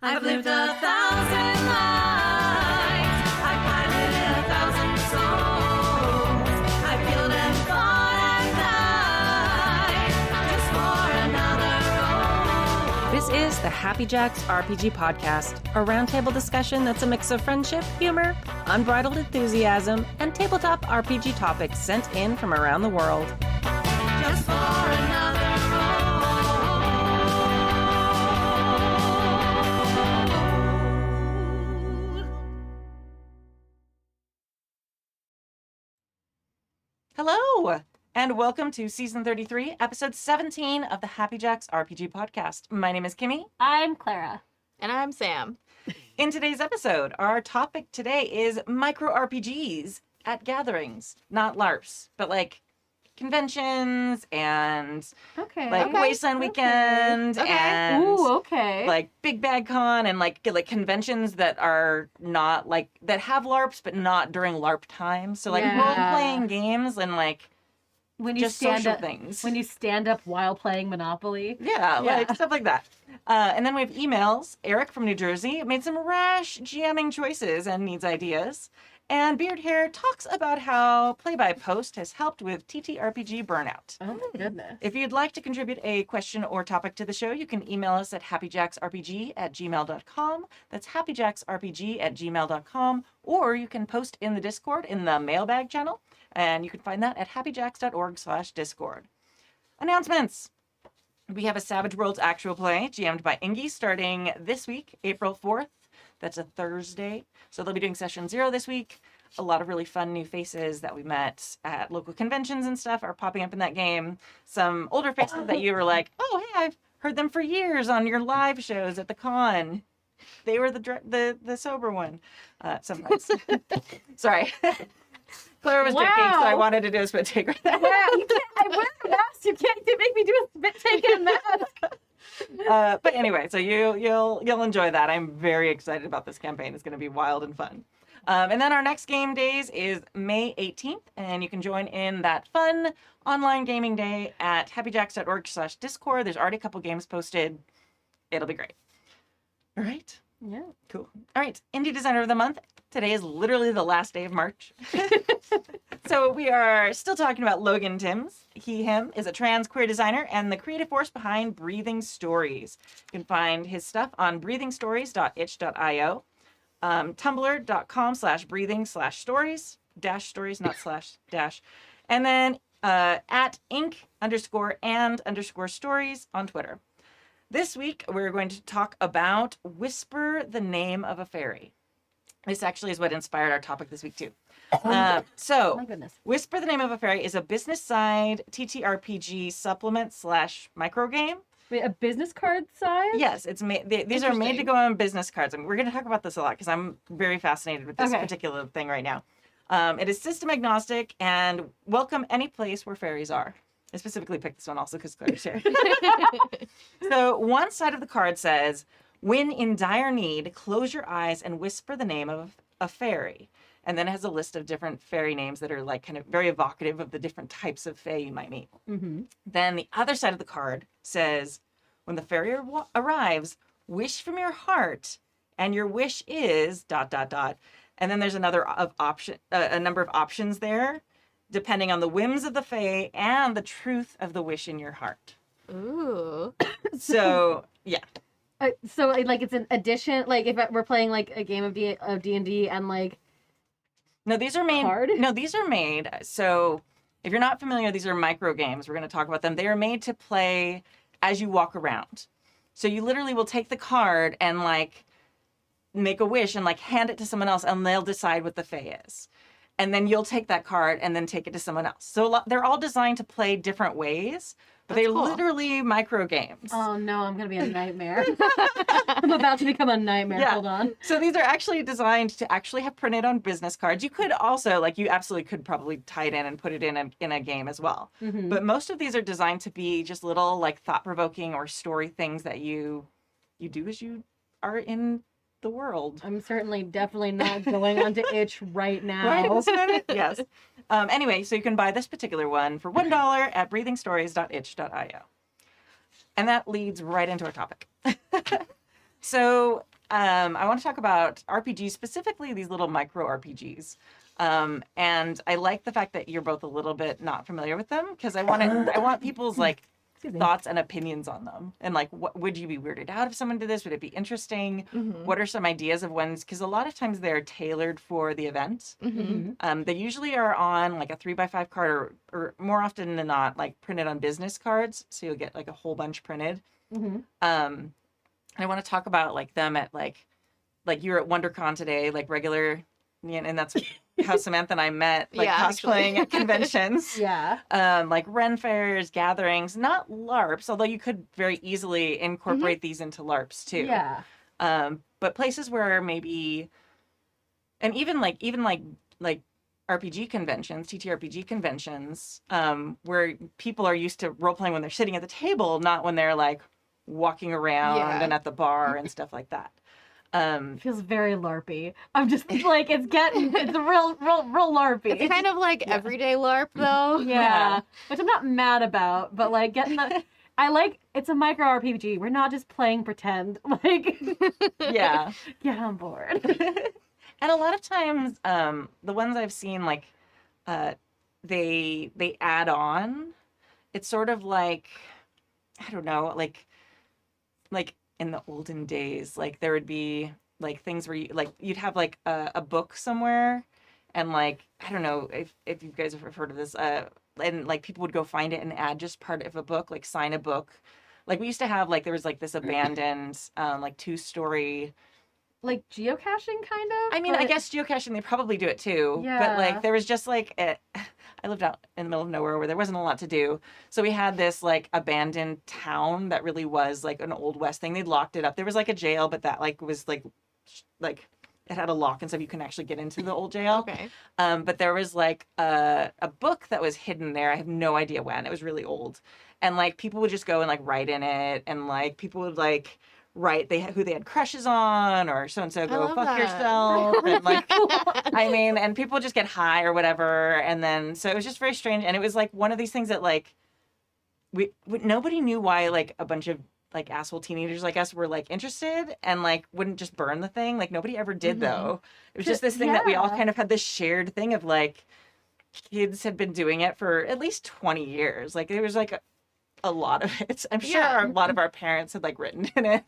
I've lived 1,000 lives. I've piloted 1,000 souls. I've killed and fought at night just for another role. This is the Happy Jacks RPG podcast, a roundtable discussion that's a mix of friendship, humor, unbridled enthusiasm, and tabletop RPG topics sent in from around the world. Just for another Hello, and welcome to Season 33, Episode 17 of the Happy Jacks RPG podcast. My name is Kimmy. I'm Clara. And I'm Sam. In today's episode, our topic today is micro RPGs at gatherings. Not LARPs, but like conventions and like Wasteland Weekend and like Big Bad Con and like conventions that are not like that have LARPs but not during LARP time. So like role-playing games and like when you just stand social up, things. When you stand up while playing Monopoly. Yeah, like stuff like that. And then we have emails. Eric from New Jersey made some rash GMing choices and needs ideas. And Beard Hair talks about how Play-by-Post has helped with TTRPG burnout. Oh my goodness. If you'd like to contribute a question or topic to the show, you can email us at happyjacksrpg@gmail.com. That's happyjacksrpg@gmail.com. Or you can post in the Discord in the mailbag channel. And you can find that at happyjacks.org/discord. Announcements. We have a Savage Worlds actual play GM'd by Ingy starting this week, April 4th. That's a Thursday. So they'll be doing session 0 this week. A lot of really fun new faces that we met at local conventions and stuff are popping up in that game. Some older faces that you were like, oh, hey, I've heard them for years on your live shows at the con. They were the sober one. Sometimes. Sorry. Clara was drinking, so I wanted to do a spit take right there. Wow, you can't, I wear a mask. You can't make me do a spit take and a mask. But anyway, so you'll enjoy that. I'm very excited about this campaign. It's going to be wild and fun. And then our next game days is May 18th, and you can join in that fun online gaming day at happyjacks.org/discord. There's already a couple games posted. It'll be great. All right. Yeah. Cool. All right. Indie Designer of the Month. Today is literally the last day of March. So we are still talking about Logan Timms. Him is a trans queer designer and the creative force behind Breathing Stories. You can find his stuff on breathingstories.itch.io, tumblr.com/breathing/stories, -stories, not /, and then at ink_and_stories on Twitter. This week, we're going to talk about Whisper the Name of a Fairy. This actually is what inspired our topic this week, too. Oh my goodness. Whisper the Name of a Fairy is a business side TTRPG supplement / micro game. Wait, a business card size? Yes, it's made. These are made to go on business cards. I mean, we're going to talk about this a lot because I'm very fascinated with this particular thing right now. It is system agnostic and welcome any place where fairies are. I specifically picked this one also because Claire's here. So one side of the card says, when in dire need, close your eyes and whisper the name of a fairy. And then it has a list of different fairy names that are like kind of very evocative of the different types of fae you might meet. Mm-hmm. Then the other side of the card says, when the fairy arrives, wish from your heart, and your wish is ... And then there's a number of options there, depending on the whims of the fae and the truth of the wish in your heart. Ooh. So, yeah. So like it's an addition, like if we're playing like a game of D&D and like No, these are made. card? No, these are made. So, if you're not familiar, these are micro games. We're going to talk about them. They are made to play as you walk around. So you literally will take the card and like make a wish and like hand it to someone else, and they'll decide what the fae is. And then you'll take that card and then take it to someone else. So they're all designed to play different ways, but they're literally micro games. Oh no, I'm gonna be a nightmare. I'm about to become a nightmare. Yeah. Hold on. So these are actually designed to actually have printed on business cards. You could also, like, you absolutely could probably tie it in and put it in a game as well. Mm-hmm. But most of these are designed to be just little, like, thought-provoking or story things that you do as you are in the world. I'm definitely not going onto itch right now. Right? Isn't it? Yes. Anyway, so you can buy this particular one for $1 at breathingstories.itch.io. And that leads right into our topic. So I want to talk about RPGs, specifically these little micro RPGs. And I like the fact that you're both a little bit not familiar with them because I want people's like Excuse me. thoughts and opinions on them. And like, what would you be weirded out if someone did this? Would it be interesting? What are some ideas of ones? Because a lot of times they're tailored for the event. They usually are on like a 3x5 card or more often than not, like printed on business cards. So you'll get like a whole bunch printed. I want to talk about like them at like you're at WonderCon today, like regular, and that's how Samantha and I met, like Yeah, cosplaying at conventions. Yeah. Like Ren fairs, gatherings, not LARPs, although you could very easily incorporate these into LARPs too. Yeah. But places where maybe, and even like RPG conventions, TTRPG conventions, where people are used to role playing when they're sitting at the table, not when they're like walking around Yeah. and at the bar and stuff like that. Feels very LARPy. I'm just like, it's a real LARPy. It's kind of like everyday LARP though. yeah. Which I'm not mad about, but like getting the, it's a micro RPG. We're not just playing pretend. Like, Yeah. get on board. And a lot of times, the ones I've seen, like, they add on. It's sort of like, I don't know, like in the olden days, like there would be like things where you'd have like a book somewhere, and like I don't know if you guys have heard of this, and like people would go find it and add just part of a book, like sign a book. Like we used to have like there was like this abandoned like 2-story. Like geocaching, kind of? I mean, I guess geocaching, they probably do it too. Yeah. But like, there was just like, I lived out in the middle of nowhere where there wasn't a lot to do. So we had this like abandoned town that really was like an Old West thing. They'd locked it up. There was like a jail, but that like was like it had a lock and stuff. You couldn't actually get into the old jail. Okay. But there was like a book that was hidden there. I have no idea when. It was really old. And like people would just go and like write in it. And like people would like write who they had crushes on, or so and so go fuck that. yourself, and like I mean, and people just get high or whatever, and then so it was just very strange, and it was like one of these things that like nobody knew why like a bunch of like asshole teenagers like us were like interested and like wouldn't just burn the thing. Like nobody ever did though. It was just this thing that we all kind of had this shared thing of like kids had been doing it for at least 20 years. Like there was like a lot of it. I'm sure a lot of our parents had like written in it.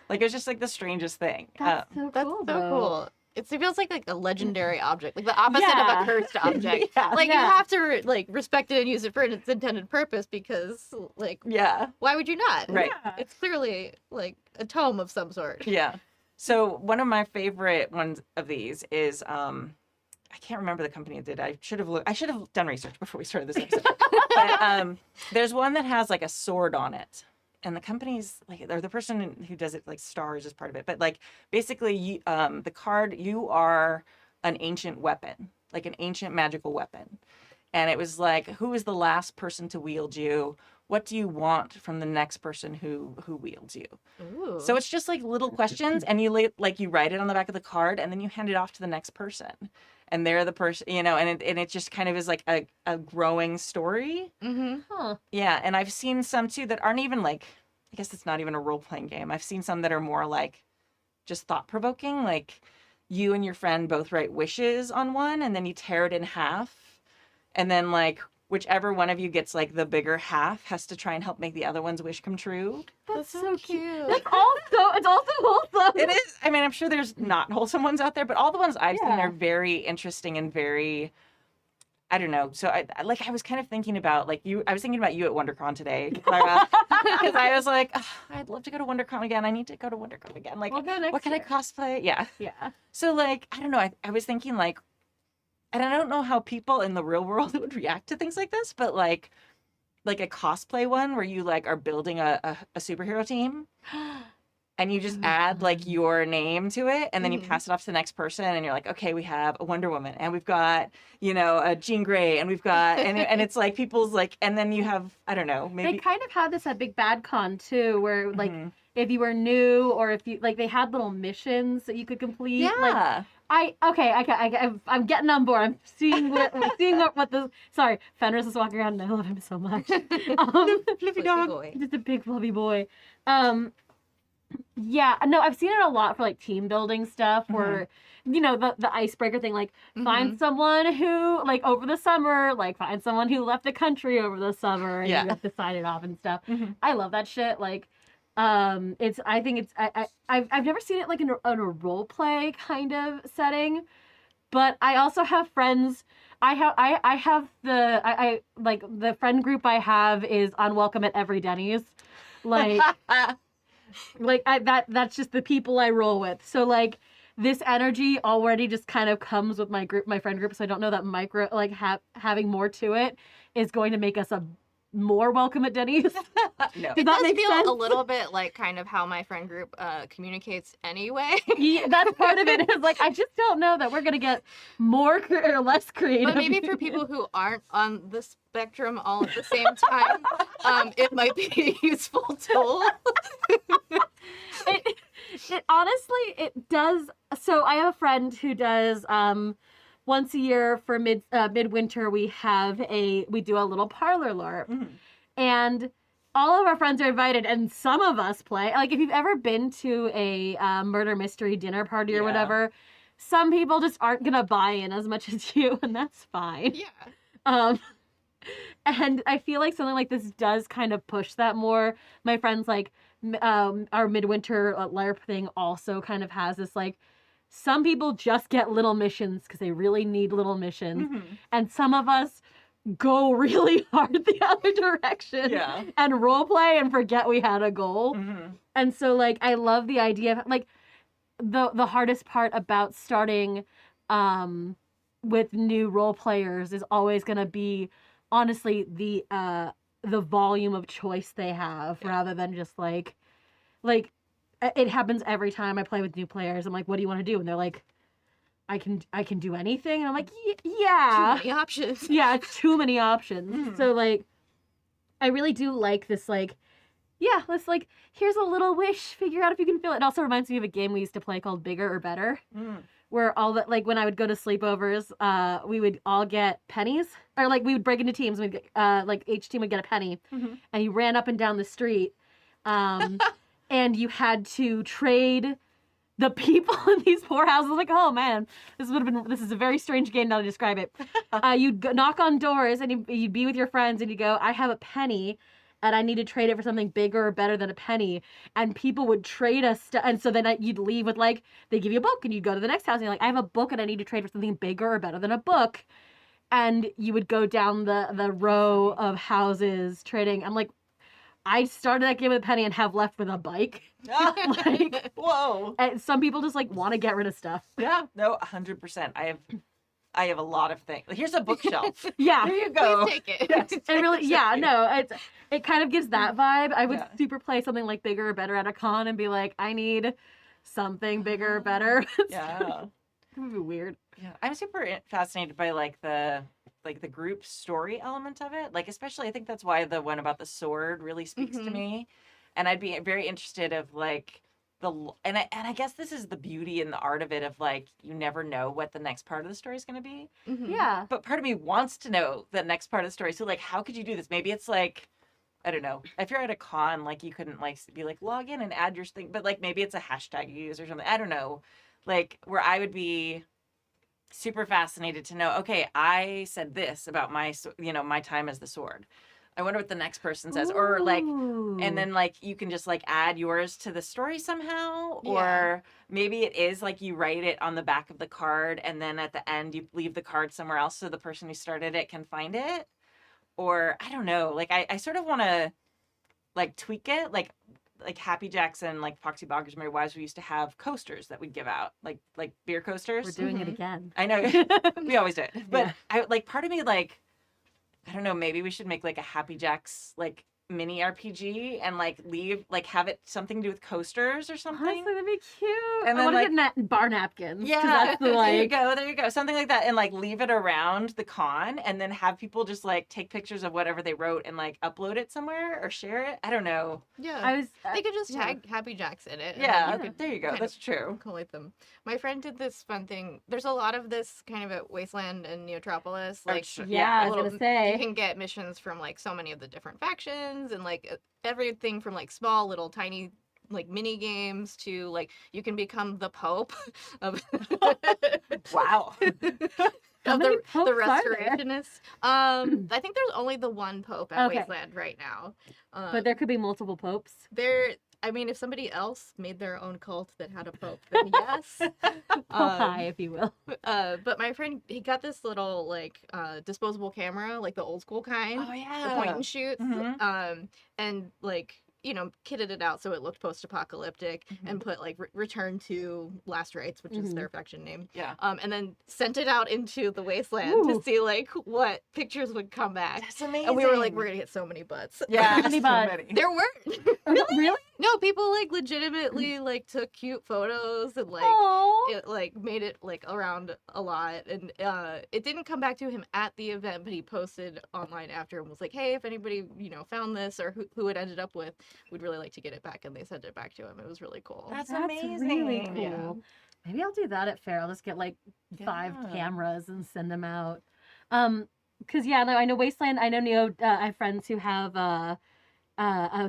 Like it was just like the strangest thing. That's so That's cool. so though. cool. It feels like a legendary object, like the opposite of Yeah. a cursed object. Yeah. Like Yeah. you have to like respect it and use it for its intended purpose because like Yeah. why would you not? Right. Yeah. It's clearly like a tome of some sort. Yeah. So one of my favorite ones of these is I can't remember the company that did. I should have done research before we started this episode. But there's one that has like a sword on it. And the company's like, or the person who does it like stars as part of it. But like basically you, the card, you are an ancient weapon, like an ancient magical weapon. And it was like, who is the last person to wield you? What do you want from the next person who wields you? Ooh. So it's just like little questions, and you you write it on the back of the card, and then you hand it off to the next person, and they're the person, and it just kind of is like a growing story. Huh. Yeah, and I've seen some too that aren't even like, I guess it's not even a role playing game. I've seen some that are more like just thought provoking, like you and your friend both write wishes on one, and then you tear it in half, and then like whichever one of you gets like the bigger half has to try and help make the other one's wish come true. That's so so cute. cute. It's also wholesome. It is. I mean, I'm sure there's not wholesome ones out there, but all the ones I've seen Yeah. are very interesting and very, I don't know. So I was kind of thinking about like you. I was thinking about you at WonderCon today, Clara, because I was like, "Ugh, I'd love to go to WonderCon again. I need to go to WonderCon again. Like, We'll go next what can I year. cosplay? Yeah. Yeah. So like, I don't know. I was thinking like, and I don't know how people in the real world would react to things like this, but like a cosplay one where you like are building a superhero team. And you just add like your name to it, and then you pass it off to the next person, and you're like, okay, we have a Wonder Woman, and we've got, a Jean Grey, and we've got, and it's like people's like, and then you have, I don't know, maybe. They kind of had this at Big Bad Con too, where like Mhm. if you were new or if you like, they had little missions that you could complete. Yeah. Like, I'm getting on board. I'm seeing what the sorry, Fenris is walking around, and I love him so much. Fluffy Fluffy dog. boy. Just a big fluffy boy. Yeah, no, I've seen it a lot for like team building stuff where, you know, the icebreaker thing, like find someone who, like over the summer, like find someone who left the country over the summer and Yeah. you have to sign it off and stuff. Mhm. I love that shit. Like, I think it's, I've never seen it like in a role play kind of setting, but I also have friends. I have I like the friend group I have is unwelcome at every Denny's. Like, that's just the people I roll with. So like this energy already just kind of comes with my friend group. So I don't know that having more to it is going to make us a more welcome at Denny's. No. It that does make feel sense? a little bit like kind of how my friend group communicates anyway. Yeah, that's part of it. Is like I just don't know that we're gonna get more or less creative. But maybe for people who aren't on the spectrum all at the same time, it might be a useful tool. it honestly it does. So I have a friend who does once a year for midwinter we do a little parlor LARP, and all of our friends are invited, and some of us play. Like if you've ever been to a murder mystery dinner party or Yeah. whatever, some people just aren't gonna buy in as much as you, and that's fine. Yeah. And I feel like something like this does kind of push that more. My friends like our midwinter LARP thing also kind of has this like some people just get little missions because they really need little missions, and some of us go really hard the other direction Yeah. and role play and forget we had a goal. And so like I love the idea of like the hardest part about starting with new role players is always going to be honestly the volume of choice they have rather than just like it happens every time I play with new players. I'm like, what do you want to do? And they're like, I can do anything. And I'm like, yeah. Too many options. Yeah, it's too many options. So like I really do like this like yeah, let's like here's a little wish, figure out if you can feel it. It also reminds me of a game we used to play called Bigger or Better. Where all that, like when I would go to sleepovers, we would all get pennies, or like we would break into teams. We'd like each team would get a penny, and you ran up and down the street, and you had to trade the people in these poor houses. Like, oh man, this is a very strange game now to describe it. You'd knock on doors and you'd be with your friends and you go, I have a penny. And I need to trade it for something bigger or better than a penny. And people would trade us stuff. And so then you'd leave with like, they give you a book and you'd go to the next house and you're like, I have a book and I need to trade for something bigger or better than a book. And you would go down the row of houses trading. I'm like, I started that game with a penny and have left with a bike. Like, whoa. And some people just like want to get rid of stuff. Yeah, no, 100%. I have a lot of things. Here's a bookshelf. Yeah. There you go. Please take it. Yes, It really, yeah, exactly. no, it kind of gives that vibe. I would Yeah. super play something like Bigger or Better at a con and be like, I need something bigger or better. Yeah. It would be weird. Yeah, I'm super fascinated by like the group story element of it. Like especially I think that's why the one about the sword really speaks to me. And I'd be very interested of like and I guess this is the beauty and the art of it of like you never know what the next part of the story is going to be. Yeah. But part of me wants to know the next part of the story. So like how could you do this? Maybe it's like I don't know. If you're at a con, like you couldn't like be like log in and add your thing, but like maybe it's a hashtag you use or something. I don't know. Like where I would be super fascinated to know, okay, I said this about my time as the sword. I wonder what the next person says. Or like, and then like you can just like add yours to the story somehow. Yeah. Or maybe it is like you write it on the back of the card and then at the end you leave the card somewhere else so the person who started it can find it. Or I don't know. Like I sort of want to like tweak it. Like Happy Jacks and like Foxy Boggers, Mary Wives, we used to have coasters that we'd give out, like beer coasters. We're doing it again. I know we always do it, but I like part of me like I don't know. Maybe we should make like a Happy Jacks like mini RPG and like have it something to do with coasters or something. Honestly, that'd be cute. And I then, want to get bar napkins. 'cause Yeah, That's the, there you like, go, something like that, and like leave it around the con, and then have people just like take pictures of whatever they wrote and like upload it somewhere or share it. I don't know. Yeah. I was. They could just yeah. tag Happy Jacks in it. And Yeah, then you could there you go. kind That's of true. collate them. My friend did this fun thing. There's a lot of this kind of at Wasteland and Neotropolis. Like, Yeah, I was little- gonna say. you can get missions from like so many of the different factions and like everything from like small little tiny like mini games to like you can become the Pope of Wow. How of many the popes are there? restorationists. I think there's only the one Pope at Okay. Wasteland right now. But there could be multiple popes. I mean, if somebody else made their own cult that had a Pope, then yes. Pope high, if you will. But my friend, he got this little like disposable camera, like the old school kind, Oh yeah. the point and shoots, Mhm. and like kitted it out so it looked post-apocalyptic, and put like return to Last Rites, which is their faction name. Yeah. And then sent it out into the wasteland Ooh. to see like what pictures would come back. That's amazing. And we were like, we're gonna get so many butts. yeah, How many so buds? many. There weren't. Really? No, people like legitimately like took cute photos and like Oh. it like made it like around a lot, and it didn't come back to him at the event, but he posted online after and was like, hey, if anybody found this or who it ended up with, we'd really like to get it back, and they sent it back to him. It was really cool. That's That's amazing. really cool. Yeah. Maybe I'll do that at Fair. I'll just get like 5 Yeah. cameras and send them out. Because yeah, no, I know Wasteland. I know Neo. I have friends who have a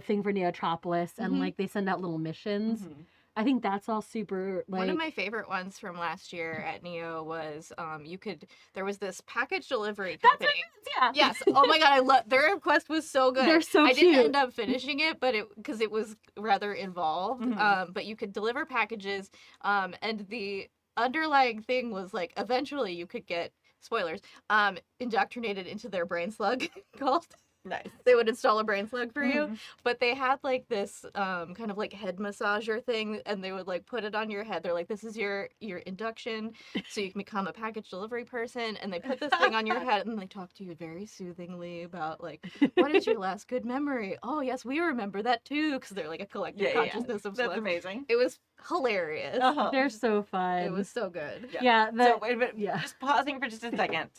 thing for Neotropolis, and like they send out little missions. Mhm. I think that's all super. Like, One of my favorite ones from last year at Neo was there was this package delivery company. yeah. Yes. Oh my god, I love their quest was so good. They're so I cute. didn't end up finishing it, but because it was rather involved. Mhm. But you could deliver packages, and the underlying thing was like eventually you could get spoilers indoctrinated into their brain slug cult. Nice. They would install a brain slug for you, Mhm. but they had like this kind of like head massager thing, and they would like put it on your head. They're like, this is your induction, so you can become a package delivery person. And they put this thing on your head, and they talk to you very soothingly about like, what is your last good memory? Oh yes, we remember that too, because they're like a collective consciousness of That's slugs. amazing. It was hilarious. Uh-huh. They're so fun. It was so good. Yeah. So wait a minute. yeah. Just pausing for just a second.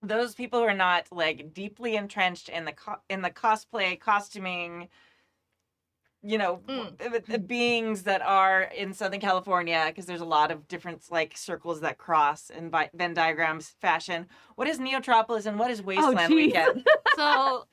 Those people who are not like deeply entrenched in the cosplay, costuming, beings that are in Southern California, because there's a lot of different like circles that cross in Venn diagrams fashion. What is Neotropolis and what is Wasteland geez. Weekend? So,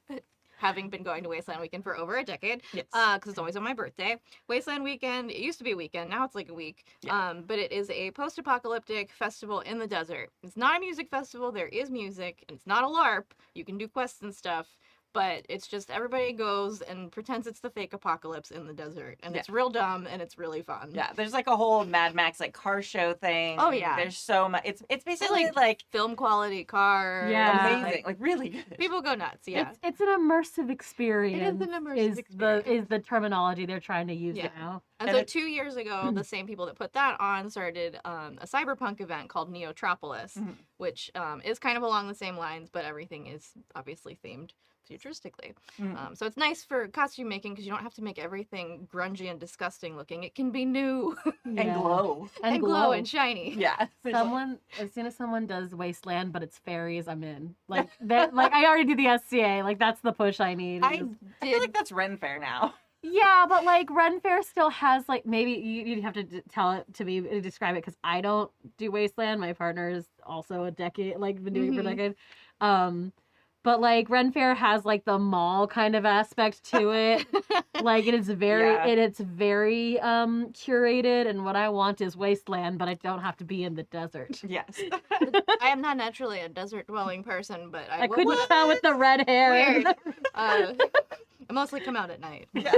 having been going to Wasteland Weekend for over a decade, Yes. because it's always on my birthday. Wasteland Weekend, it used to be a weekend, now it's like a week. Yeah. But it is a post-apocalyptic festival in the desert. It's not a music festival, there is music, and it's not a LARP. You can do quests and stuff, but it's just everybody goes and pretends it's the fake apocalypse in the desert. And it's real dumb, and it's really fun. Yeah, there's like a whole Mad Max like car show thing. Oh, yeah. There's so much. It's basically like Film quality cars. Yeah. amazing, like really good. People go nuts, yeah. It's an immersive experience. It is an immersive experience. Is the terminology they're trying to use Yeah. now. And And so it- 2 years ago, the same people that put that on started a cyberpunk event called Neotropolis, Mhm. which is kind of along the same lines, but everything is obviously themed futuristically. Mhm. So it's nice for costume making because you don't have to make everything grungy and disgusting looking. It can be new And Yeah. glow. and glow and shiny. Yeah. As soon as someone does Wasteland, but it's fairies, I'm in. Like that. Like I already do the SCA. Like that's the push I need. I is- I feel like that's Ren Fair now. Yeah, but like Ren Fair still has like maybe you'd have to tell it to me describe it because I don't do Wasteland. My partner is also a decade like been doing it for a decade. But like Ren Fair has like the mall kind of aspect to it. Like it is very Yeah. it's very curated, and what I want is Wasteland, but I don't have to be in the desert. Yes. I am not naturally a desert dwelling person, but I couldn't tell with the red hair. Weird. I mostly come out at night. Yeah.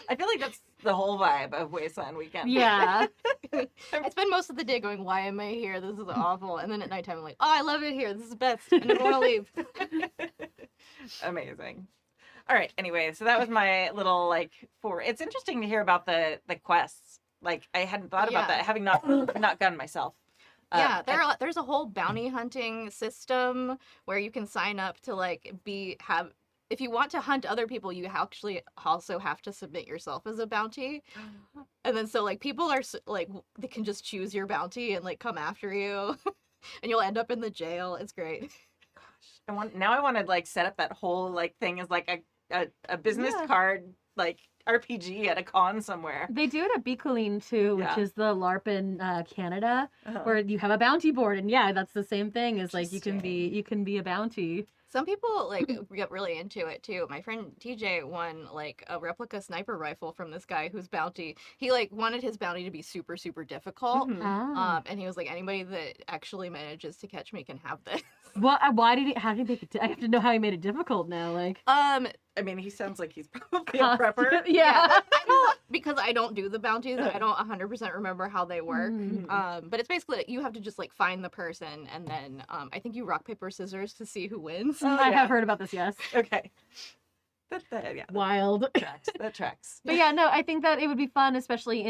I feel like that's the whole vibe of Wasteland Weekend. Yeah. I spend most of the day going, why am I here? This is awful. And then at nighttime, I'm like, oh, I love it here. This is the best. I never want to leave. Amazing. All right. Anyway, so that was my little like it's interesting to hear about the quests. Like I hadn't thought about Yeah. that, having not gone myself. Yeah, and- there's a whole bounty hunting system where you can sign up to like if you want to hunt other people, you actually also have to submit yourself as a bounty. And then so like people are like they can just choose your bounty and like come after you, and you'll end up in the jail. It's great. I want to like set up that whole like thing as like a business Yeah. card like RPG at a con somewhere. They do it at Bicoline too, which Yeah. is the LARP in Canada, Uh-huh. where you have a bounty board, and yeah, that's the same thing. Is like you can Interesting. be a bounty. Some people like get really into it too. My friend TJ won like a replica sniper rifle from this guy whose bounty he like wanted his bounty to be super super difficult. Mhm. Ah. And he was like, anybody that actually manages to catch me can have this. What? Why did he? How did he make it? I have to know how he made it difficult now. Like, I mean, he sounds like he's probably a prepper. yeah. I don't because I don't do the bounties. I don't 100% remember how they work. Mhm. But it's basically like, you have to just like find the person, and then I think you rock paper scissors to see who wins. I yeah. have heard about this. Yes. Okay. Yeah, Wild. that tracks. That tracks. But yeah, no, I think that it would be fun, especially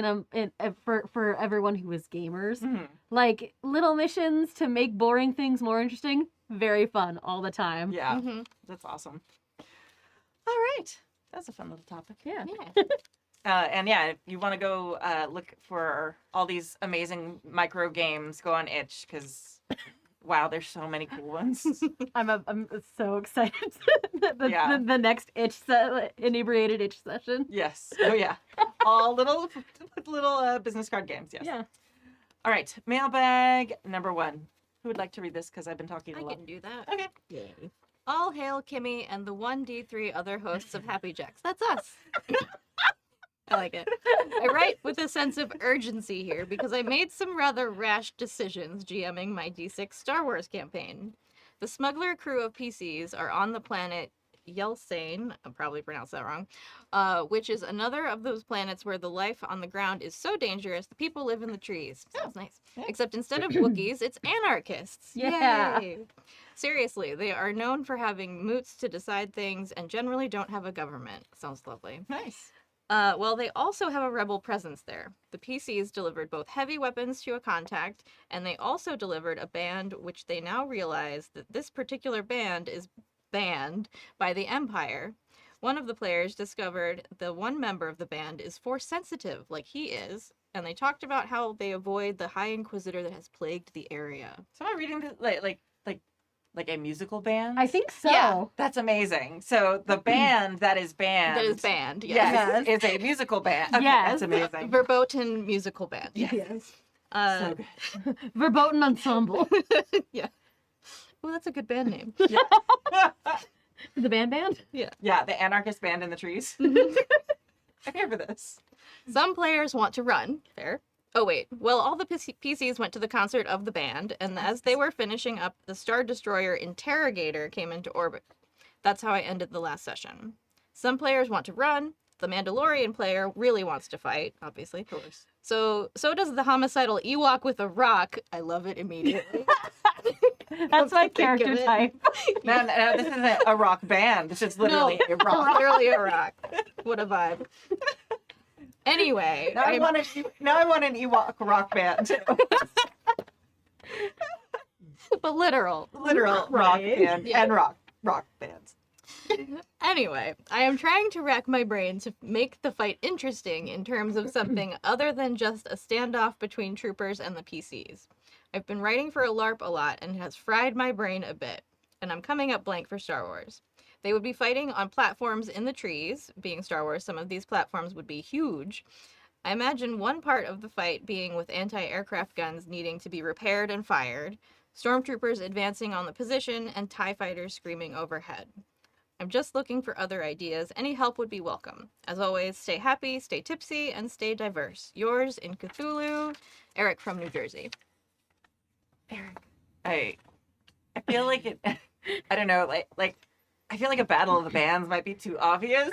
for everyone who is gamers. Mhm. Like little missions to make boring things more interesting. Very fun all the time. Yeah, Mhm. that's awesome. All right. That's a fun little topic. Yeah. Yeah. And yeah, if you want to go look for all these amazing micro games, go on itch because wow, there's so many cool ones. I'm so excited. Yeah. The next inebriated itch session. Yes. Oh yeah. All little business card games. Yes. Yeah. All right. Mailbag number 1. Who would like to read this? Because I've been talking a I lot. can do that. Okay. Yay. All hail Kimmy and the 1D3 other hosts of Happy Jacks. That's us. I like it. I write with a sense of urgency here because I made some rather rash decisions GMing my D6 Star Wars campaign. The smuggler crew of PCs are on the planet Yelsane, I probably pronounced that wrong, which is another of those planets where the life on the ground is so dangerous the people live in the trees. Sounds nice. Yeah. Except instead of Wookiees, it's anarchists. Yeah. Yay. Seriously, they are known for having moots to decide things and generally don't have a government. Sounds lovely. Nice. Well, they also have a rebel presence there. The PCs delivered both heavy weapons to a contact, and they also delivered a band which they now realize that this particular band is banned by the Empire. One of the players discovered the one member of the band is force sensitive, like he is, and they talked about how they avoid the High Inquisitor that has plagued the area. So am I reading this like a musical band? I think so. Yeah. That's amazing. So the band that is banned. That is banned, Yes, is a musical band. Okay, Yes. That's amazing. Verboten musical band. Yes. Uh, So good. Verboten ensemble. yeah. Well, that's a good band name. The band. Yeah, the anarchist band in the trees. Mm-hmm. I'm here for this. Some players want to run. Fair. Oh, wait. Well, all the PCs went to the concert of the band, and as they were finishing up, the Star Destroyer Interrogator came into orbit. That's how I ended the last session. Some players want to run. The Mandalorian player really wants to fight, obviously. Of course. So does the homicidal Ewok with a rock. I love it immediately. That's my Think of character it. type. No, this isn't a rock band. This is literally a rock. Literally a rock. What a vibe. Anyway, Now I want an Ewok rock band too. but literal. Literal rock Right. band Yeah. and rock bands. Anyway, I am trying to rack my brain to make the fight interesting in terms of something other than just a standoff between troopers and the PCs. I've been writing for a LARP a lot and it has fried my brain a bit, and I'm coming up blank for Star Wars. They would be fighting on platforms in the trees. Being Star Wars, some of these platforms would be huge. I imagine one part of the fight being with anti-aircraft guns needing to be repaired and fired, stormtroopers advancing on the position, and TIE fighters screaming overhead. I'm just looking for other ideas. Any help would be welcome. As always, stay happy, stay tipsy, and stay diverse. Yours in Cthulhu, Eric from New Jersey. Eric, I feel like it. I don't know, like I feel like a battle of the bands might be too obvious.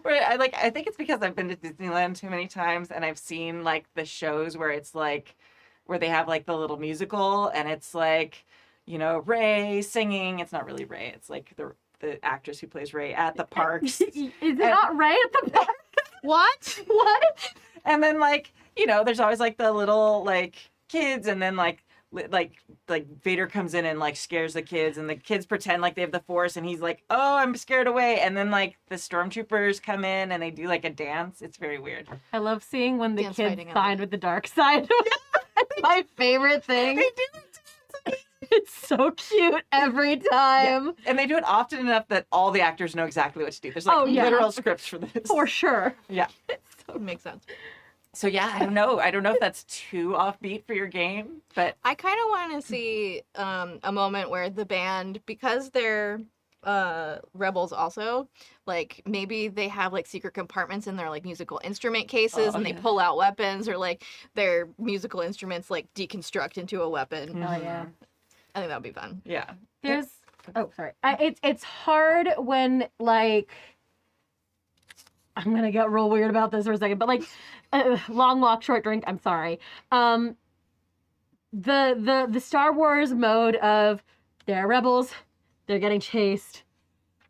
Where I think it's because I've been to Disneyland too many times and I've seen like the shows where it's like where they have like the little musical and it's like, you know, Ray singing. It's not really Ray. It's like the actress who plays Ray at the parks. Is it not right at the park? What? What? And then like, you know, there's always like the little like kids and then like Vader comes in and like scares the kids and the kids pretend like they have the Force and he's like, oh, I'm scared away. And then like the stormtroopers come in and they do like a dance. It's very weird. I love seeing when the Dance kids fighting, I side love with the dark side. That's my favorite thing. They do. It's so cute every time. And they do it often enough that all the actors know exactly what to do. There's like Oh, yeah. literal scripts for this. For sure. Yeah. Makes sense. So yeah, I don't know. I don't know if that's too offbeat for your game, but I kind of want to see a moment where the band, because they're rebels also, like maybe they have like secret compartments in their like musical instrument cases, and they pull out weapons, or like their musical instruments like deconstruct into a weapon. Oh yeah. I think that would be fun. yeah. There's sorry. It's hard when like I'm gonna get real weird about this for a second, but like long walk, short drink. I'm sorry. The Star Wars mode of they're rebels, they're getting chased,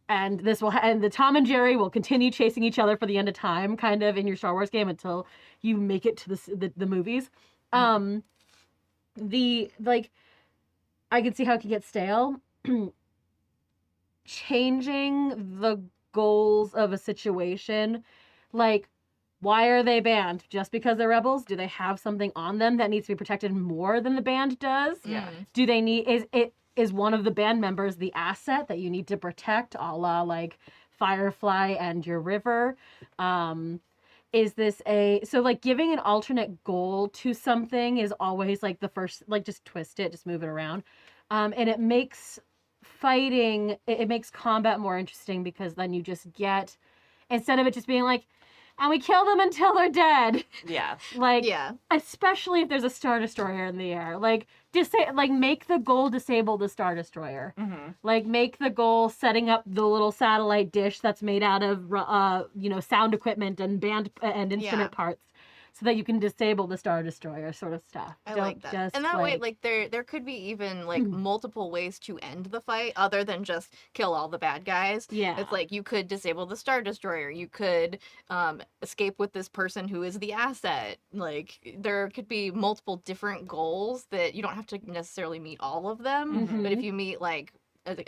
and this will and the Tom and Jerry will continue chasing each other for the end of time, kind of in your Star Wars game until you make it to the movies. The like, I can see how it can get stale. Changing the goals of a situation, like why are they banned? Just because they're rebels? Do they have something on them that needs to be protected more than the band does? Yeah. Do they need is one of the band members the asset that you need to protect, a la like Firefly and your river? Is this so like giving an alternate goal to something is always like the first, like just twist it, just move it around. And it makes fighting, it makes combat more interesting, because then you just get, instead of it just being like, and we kill them until they're dead. Yeah. Like, Yeah. especially if there's a Star Destroyer in the air. Like, make the goal disable the Star Destroyer. Mm-hmm. Like, make the goal setting up the little satellite dish that's made out of, sound equipment and band and instrument parts, so that you can disable the Star Destroyer, sort of stuff. I Don't like that. just, And that way, like, there could be even, like, multiple ways to end the fight other than just kill all the bad guys. Yeah. It's like, you could disable the Star Destroyer. You could escape with this person who is the asset. Like, there could be multiple different goals that you don't have to necessarily meet all of them. But if you meet, like,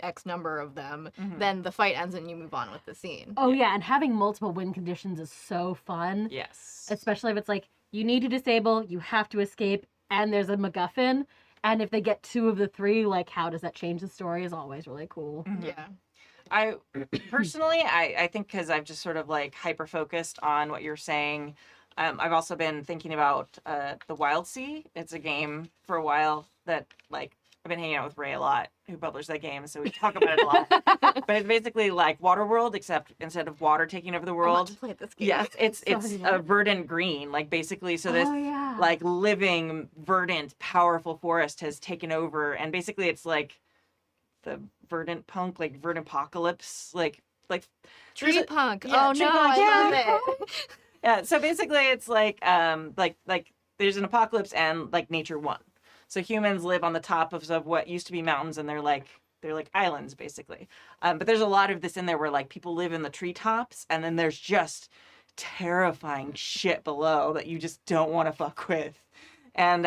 X number of them, then the fight ends and you move on with the scene. Oh, yeah, and having multiple win conditions is so fun. Yes. Especially if it's like, you need to disable, you have to escape, and there's a MacGuffin. And if they get 2 of the 3, like, how does that change the story is always really cool. Yeah. I personally, I think because I've just sort of like hyper focused on what you're saying. I've also been thinking about the Wild Sea. It's a game for a while that like I've been hanging out with Ray a lot, who published that game, so we talk about it a lot. But it's basically like Waterworld, except instead of water taking over the I want world, to play this game. yes, it's yeah. a verdant green, like basically. So this yeah. like living, verdant, powerful forest has taken over, and basically it's like the verdant punk, like verdant apocalypse, like Tree punk. yeah, Oh tree no, punk, I yeah. love it. yeah. So basically it's like there's an apocalypse and like nature won. So humans live on the top of what used to be mountains, and they're like islands basically. But there's a lot of this in there where like people live in the treetops, and then there's just terrifying shit below that you just don't want to fuck with. And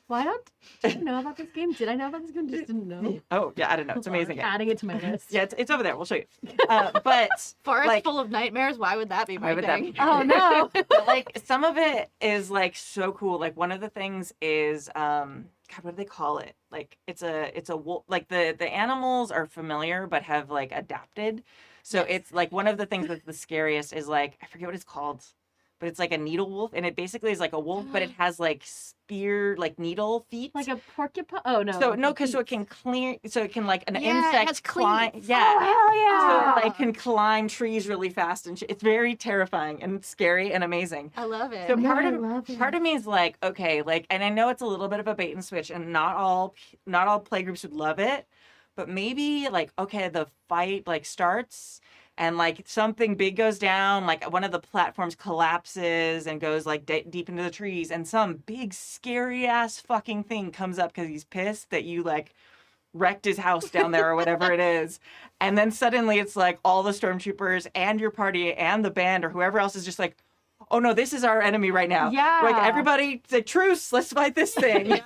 Why don't I know about this game? Did I know about this game? Just didn't know. oh yeah, I don't know. It's amazing. Yeah, Adding it to my list. yeah, it's over there. We'll show you. But Forest like, full of nightmares. Why would that be my why would that thing? be? Oh no. But like some of it is like so cool. Like one of the things is God, what do they call it? Like it's a wolf. Like the animals are familiar but have like adapted. So it's like one of the things that's the scariest is like I forget what it's called, but it's like a needle wolf, and it basically is like a wolf, but it has like spear, like needle feet. Like a porcupine? Oh no. So no, because so it can clear, so it can like an Yeah, it insect has climb. cleats. Yeah. Oh hell yeah. So it like can climb trees really fast, and it's very terrifying and scary and amazing. I love it. So Yeah, part I of love it. part of me is like, okay, like, and I know it's a little bit of a bait and switch, and not all playgroups would love it, but maybe like, okay, the fight like starts, and like something big goes down, like one of the platforms collapses and goes like deep into the trees, and some big scary ass fucking thing comes up because he's pissed that you like wrecked his house down there or whatever it is. And then suddenly it's like all the stormtroopers and your party and the band or whoever else is just like, oh no, this is our enemy right now. Yeah. Like everybody, say truce, let's fight this thing.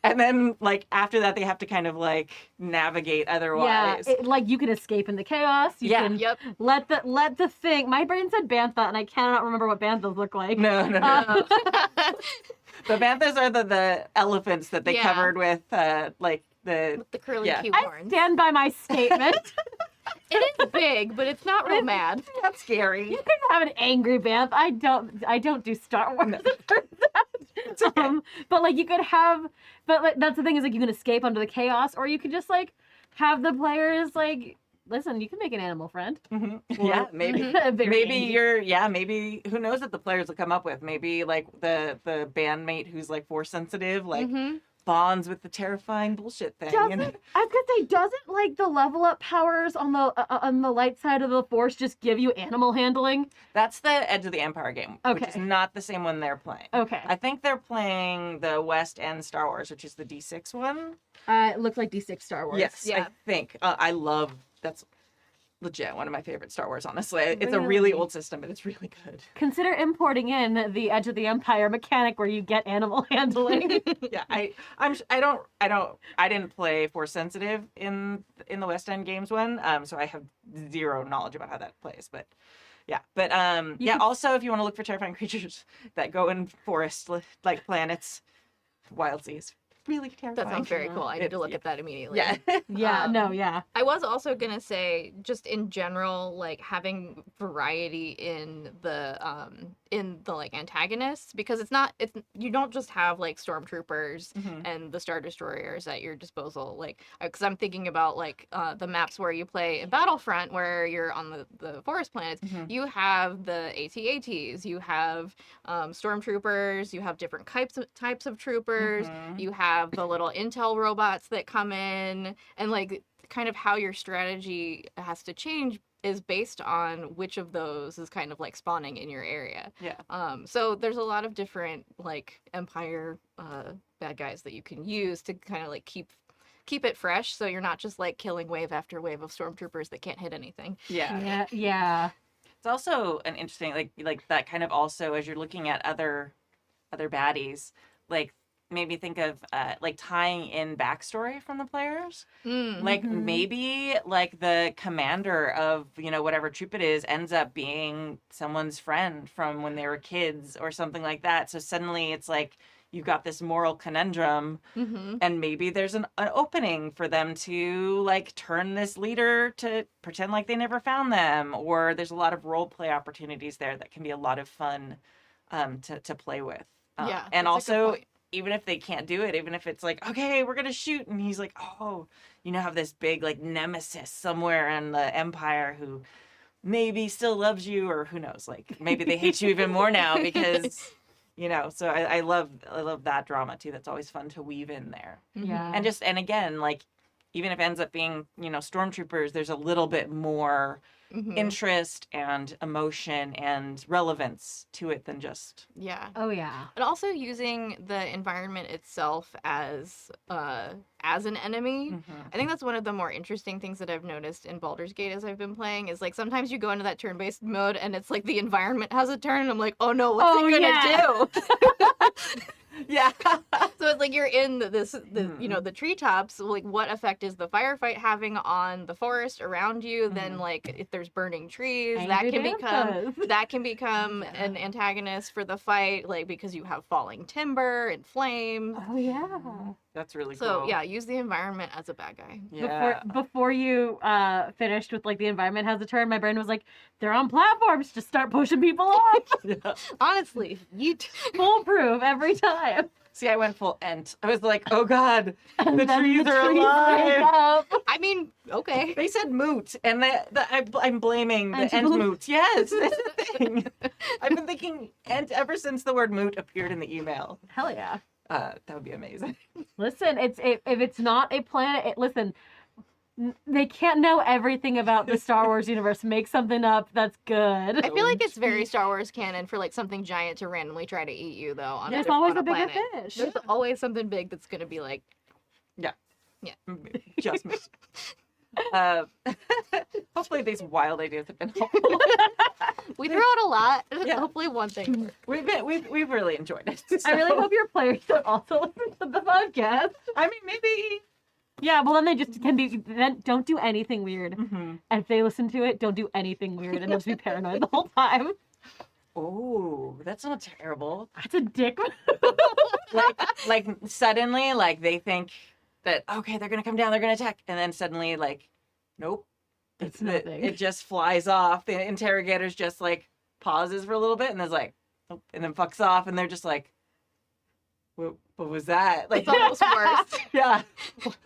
And then like after that they have to kind of like navigate otherwise. Yeah, like you can escape in the chaos. You Yeah. can Yep. let the thing. My brain said bantha, and I cannot remember what banthas look like. No. The banthas are the elephants that they Yeah. covered with like the With the curly Yeah. cute I horns. stand by my statement. It is big, but it's not real mad. That's scary. You can have an angry band. I don't do Star Wars. It's okay. But like you could have, but like that's the thing is like you can escape under the chaos, or you could just like have the players like listen. You can make an animal friend. Mhm. Yeah, maybe. Very Maybe angry. maybe who knows what the players will come up with. Maybe like the bandmate who's like force sensitive, like bonds with the terrifying bullshit thing. Doesn't I was gonna say doesn't like the level up powers on the light side of the force just give you animal handling? That's the Edge of the Empire game, which is Okay. not the same one they're playing. Okay. I think they're playing the West End Star Wars, which is the D6 one. It looks like D6 Star Wars. Yes, Yeah. I think. I love that's legit one of my favorite Star Wars. Honestly, it's a really Really? old system, but it's really good. Consider importing in the Edge of the Empire mechanic where you get animal handling. Yeah, I didn't play Force Sensitive in the West End games one, so I have zero knowledge about how that plays. But yeah, You could- Also, if you want to look for terrifying creatures that go in forests like planets, wild seas, really terrifying. That sounds very cool. I need to look Yeah. at that immediately. Yeah. Yeah, yeah. I was also gonna say, just in general, like having variety in the like antagonists, because it's you don't just have like stormtroopers Mhm. and the star destroyers at your disposal. Like, because I'm thinking about like the maps where you play in Battlefront, where you're on the forest planets. Mhm. You have the AT-ATs, you have stormtroopers, you have different types of troopers. Mhm. You have the little intel robots that come in, and like kind of how your strategy has to change is based on which of those is kind of like spawning in your area. Yeah. So there's a lot of different like Empire bad guys that you can use to kind of like keep it fresh, so you're not just like killing wave after wave of stormtroopers that can't hit anything. Yeah. Yeah. It's also an interesting like that kind of also as you're looking at other baddies, like maybe think of like tying in backstory from the players. Like Mhm. maybe like the commander of whatever troop it is ends up being someone's friend from when they were kids or something like that. So suddenly it's like you've got this moral conundrum, and maybe there's an opening for them to like turn this leader to pretend like they never found them, or there's a lot of role play opportunities there that can be a lot of fun to play with. Yeah, And that's a good also, point. even if they can't do it, even if it's like, okay, we're gonna shoot, and he's like, oh, have this big like nemesis somewhere in the Empire who maybe still loves you, or who knows, like maybe they hate you even more now because So I love that drama too. That's always fun to weave in there. Yeah. And again, like even if it ends up being stormtroopers, there's a little bit more interest and emotion and relevance to it than just Yeah. Oh yeah. And also using the environment itself as an enemy. I think that's one of the more interesting things that I've noticed in Baldur's Gate as I've been playing is like sometimes you go into that turn-based mode and it's like the environment has a turn and I'm like, oh no, what's it gonna do? Yeah. So it's like you're in the treetops. Like, what effect is the firefight having on the forest around you? Then, like, if there's burning trees, that can become an antagonist for the fight. Like, because you have falling timber and flames. Oh yeah. That's really cool. So yeah, use the environment as a bad guy. Yeah. Before you finished with like the environment has a turn, my brain was like, they're on platforms, just start pushing people off. Yeah. Honestly, yeet. Foolproof every time. See, I went full Ent. I was like, oh god, And the then trees are wake alive. up. I mean, okay. They said moot, and I'm blaming the And Ent moot. moot. Yes, that's the thing. I've been thinking Ent ever since the word moot appeared in the email. Hell yeah. That would be amazing. Listen, if it's not a planet, listen, they can't know everything about the Star Wars universe. Make something up that's good. I feel like it's very Star Wars canon for like something giant to randomly try to eat you, though. There's always on a bigger planet. fish. There's always something big that's gonna be like, Just me. Hopefully these wild ideas have been helpful. we throw out a lot. Yeah. Hopefully one thing. We've really enjoyed it. I really so- hope your players don't also listen to the podcast. I mean, maybe. Yeah, well then they just can be. Then don't do anything weird. Mm-hmm. And if they listen to it, don't do anything weird, and they'll just be paranoid the whole time. Oh, that's not terrible. That's a dick. like suddenly, like they think that okay, they're gonna come down, they're gonna attack, and then suddenly, like, nope, nothing. It just flies off. The interrogator's just like pauses for a little bit and is like, oh, and then fucks off, and they're just like, what was that? Like, It's almost worse. yeah.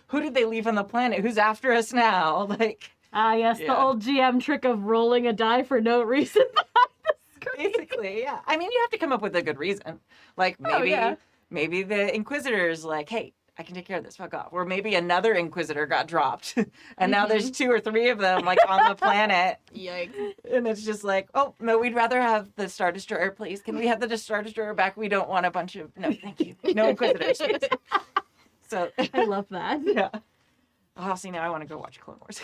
Who did they leave on the planet? Who's after us now? Like, Ah, yes, the Yeah. old GM trick of rolling a die for no reason behind the screen. basically, yeah. I mean, you have to come up with a good reason. Like, maybe, yeah. maybe the Inquisitor's like, hey, I can take care of this. Fuck off. Or maybe another Inquisitor got dropped, and now there's 2 or 3 of them like on the planet, Yikes. and it's just like, oh no, we'd rather have the Star Destroyer, please. Can we have the Star Destroyer back? We don't want a bunch of no, thank you, no Inquisitors. Please. So I love that. yeah. Oh, see, now I want to go watch Clone Wars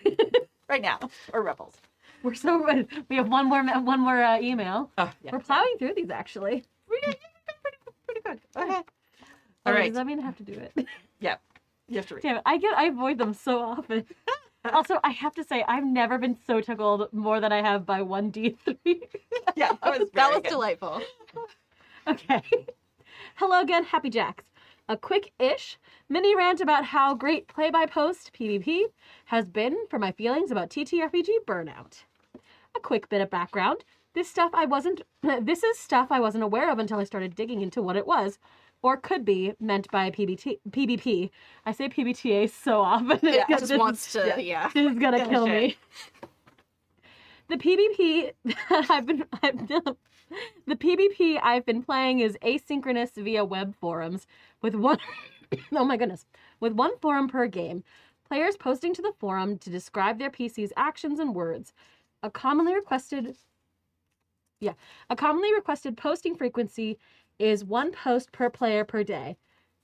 again. Right now, or Rebels. We're so we have one more email. Oh, yeah. We're plowing through these actually. Pretty good. Okay. Oh, All right. Does that mean I have to do it? Yeah. You have to read. Damn it! I avoid them so often. Also, I have to say I've never been so tickled more than I have by 1D3. Yeah, that was That very was good. delightful. Okay. Hello again, Happy Jacks. A quick-ish mini rant about how great play-by-post PvP has been for my feelings about TTRPG burnout. A quick bit of background. This is stuff I wasn't aware of until I started digging into what it was, or could be, meant by PvP. I say PBTA so often. Yeah, This just is- wants to, yeah. This is gonna kill me. The PvP I've been playing is asynchronous via web forums with one oh my goodness, with one forum per game. Players posting to the forum to describe their PC's actions and words. A commonly requested posting frequency is 1 post per player per day.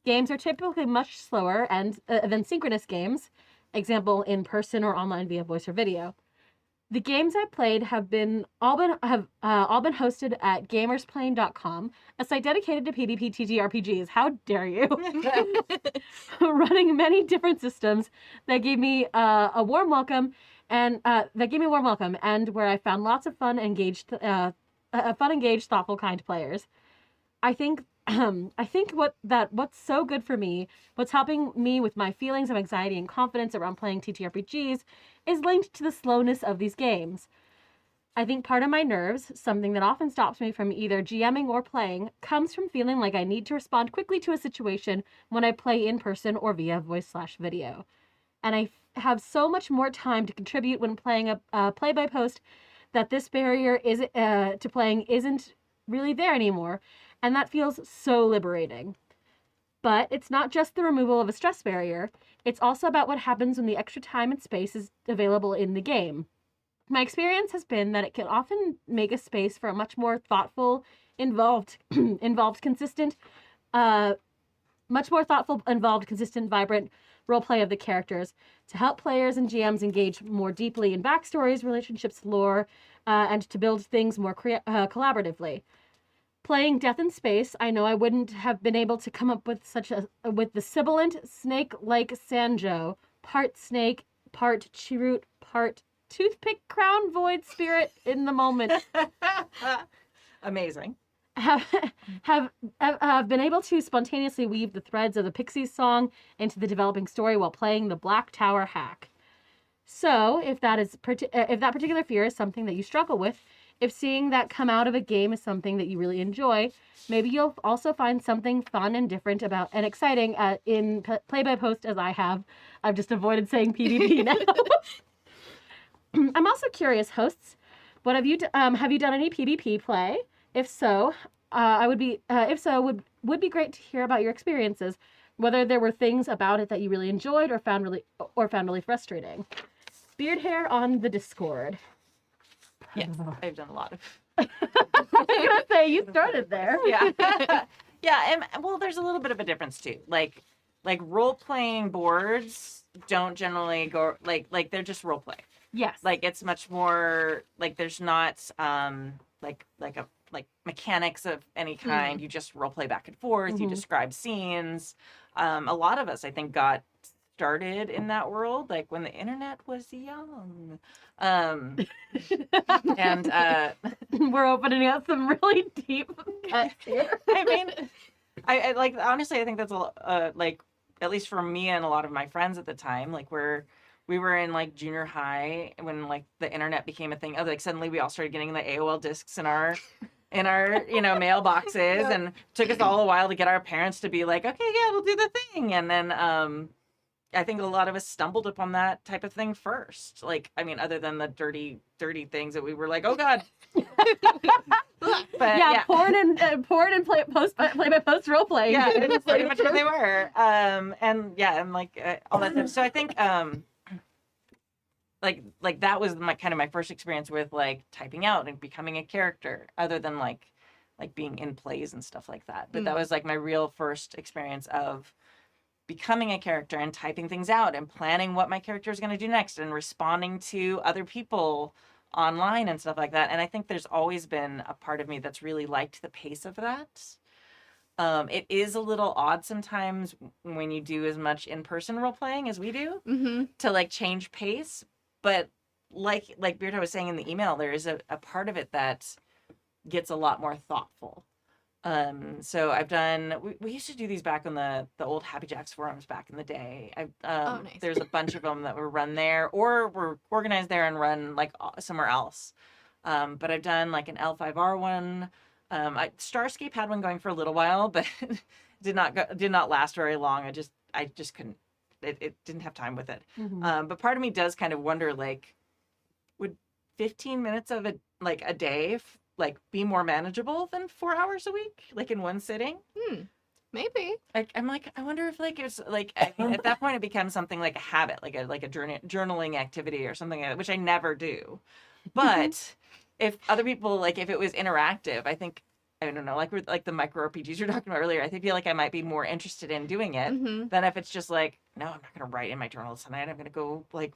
Games are typically much slower than synchronous games, example in person or online via voice or video. The games I played have all been hosted at gamersplaying.com, a site dedicated to PvP TTRPGs. How dare you? Running many different systems that gave me a warm welcome, and where I found lots of engaged, thoughtful, kind players. I think what's so good for me, what's helping me with my feelings of anxiety and confidence around playing TTRPGs, is linked to the slowness of these games. I think part of my nerves, something that often stops me from either GMing or playing, comes from feeling like I need to respond quickly to a situation when I play in person or via voice/video. And I have so much more time to contribute when playing a play-by-post that this barrier to playing isn't really there anymore. And that feels so liberating. But it's not just the removal of a stress barrier. It's also about what happens when the extra time and space is available in the game. My experience has been that it can often make a space for a much more thoughtful, consistent, vibrant roleplay of the characters to help players and GMs engage more deeply in backstories, relationships, lore, and to build things more collaboratively. Playing Death in Space, I know I wouldn't have been able to come up with with the sibilant, snake-like Sanjo, part snake, part cheroot, part toothpick crown void spirit in the moment. Amazing. have been able to spontaneously weave the threads of the Pixies song into the developing story while playing the Black Tower hack. So, if that particular fear is something that you struggle with, if seeing that come out of a game is something that you really enjoy, maybe you'll also find something fun and different and exciting in play-by-post as I have. I've just avoided saying PvP now. I'm also curious, hosts, what have you done any PvP play? If so, would be great to hear about your experiences, whether there were things about it that you really enjoyed or found really frustrating. Beard hair on the Discord. Yes, I've done a lot of. I was gonna say you started there. Yeah. Yeah, and well, there's a little bit of a difference too. Like role-playing boards don't generally go like they're just role play. Yes. Like it's much more like there's not like mechanics of any kind. You just role play back and forth. You describe scenes. A lot of us, I think, got started in that world like when the internet was young. And we're opening up some really deep cuts here. I mean, I like honestly, I think that's like at least for me and a lot of my friends at the time, like we we were in like junior high when like the internet became a thing. Oh, like suddenly we all started getting the AOL discs in our mailboxes, Yep. and it took us all a while to get our parents to be like, okay, yeah, we'll do the thing. And then I think a lot of us stumbled upon that type of thing first. Like, I mean, other than the dirty things that we were like, oh God. But yeah, porn and play by post role playing. yeah, It's it's pretty much what they were. And yeah, and like all that stuff. So I think like that was my first experience with like typing out and becoming a character, other than like being in plays and stuff like that. But that was like my real first experience of becoming a character and typing things out and planning what my character is going to do next and responding to other people online and stuff like that. And I think there's always been a part of me that's really liked the pace of that. It is a little odd sometimes when you do as much in-person role playing as we do to like change pace. But like Beardo was saying in the email, there is a part of it that gets a lot more thoughtful. So I've done, we used to do these back on the old Happy Jacks forums back in the day. Nice. There's a bunch of them that were run there or were organized there and run like somewhere else. But I've done like an L5R one. Starscape had one going for a little while, but did not last very long. I just couldn't, it didn't have time with it. But part of me does kind of wonder, like, would 15 minutes of a day like be more manageable than 4 hours a week, like in one sitting? Maybe. I'm like, I wonder if like it's like at that point it becomes something like a habit, like a journaling activity or something, which I never do. But if other people, like if it was interactive, I think, I don't know, like with like the micro RPGs you're talking about earlier, I feel like I might be more interested in doing it than if it's just like, no, I'm not gonna write in my journal tonight. I'm gonna go like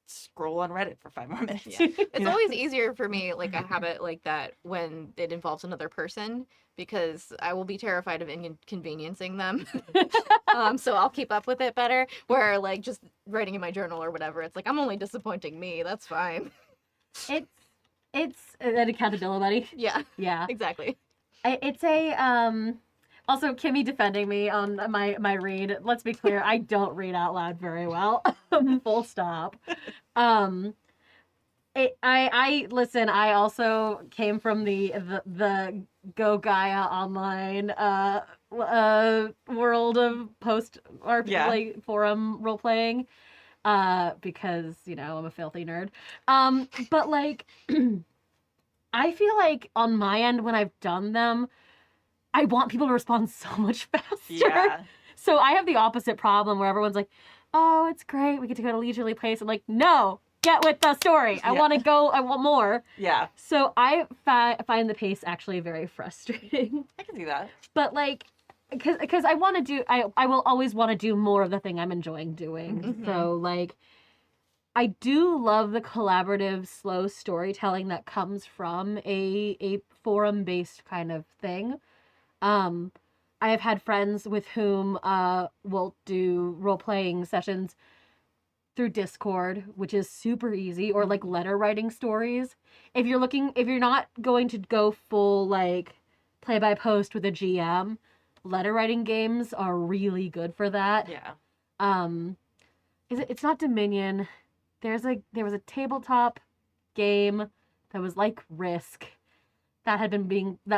scroll on Reddit for 5 more minutes. Yeah. It's always easier for me, like a habit like that, when it involves another person, because I will be terrified of inconveniencing them. So I'll keep up with it better. Where like just writing in my journal or whatever, it's like I'm only disappointing me. That's fine. It's an accountability. Yeah. Yeah. Exactly. It's a also Kimmy defending me on my read. Let's be clear, I don't read out loud very well. Full stop. I listen, I also came from the Go Gaia online world of post RPG like forum role playing. Because, you know, I'm a filthy nerd. But like I feel like on my end when I've done them, I want people to respond so much faster. Yeah. So I have the opposite problem where everyone's like, oh, it's great, we get to go to leisurely pace. I'm like, no, get with the story. I want to go, I want more. Yeah. So I find the pace actually very frustrating. I can see that. But like, because I want to do, I will always want to do more of the thing I'm enjoying doing. So like, I do love the collaborative, slow storytelling that comes from a forum-based kind of thing. I have had friends with whom will do role-playing sessions through Discord, which is super easy, or like letter writing stories. If you're not going to go full like play by post with a GM, letter writing games are really good for that. Yeah. It's not Dominion. There was a tabletop game that was like Risk that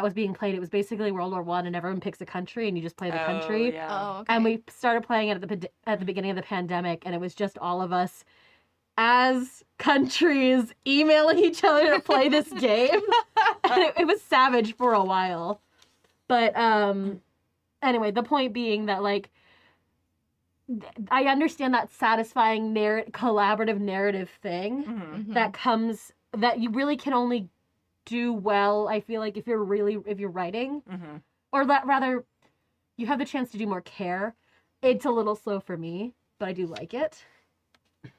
was being played. It was basically World War I, and everyone picks a country, and you just play the country. Yeah. Oh, okay. And we started playing it at the beginning of the pandemic, and it was just all of us as countries emailing each other to play this game. And it was savage for a while. But anyway, the point being that like I understand that satisfying collaborative narrative thing that comes, that you really can only do well, I feel like, if you're writing, or that rather you have the chance to do more care. It's a little slow for me, but I do like it.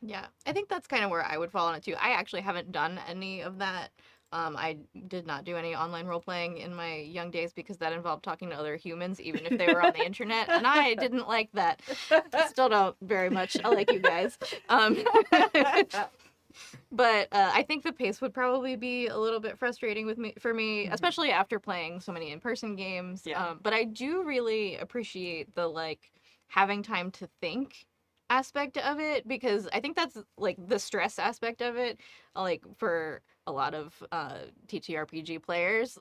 Yeah, I think that's kind of where I would fall on it too. I actually haven't done any of that. I did not do any online role playing in my young days because that involved talking to other humans, even if they were on the internet, and I didn't like that. Still don't very much. I like you guys. But I think the pace would probably be a little bit frustrating for me, especially after playing so many in-person games. Yeah. But I do really appreciate the like having time to think aspect of it, because I think that's like the stress aspect of it. Like for a lot of TTRPG players,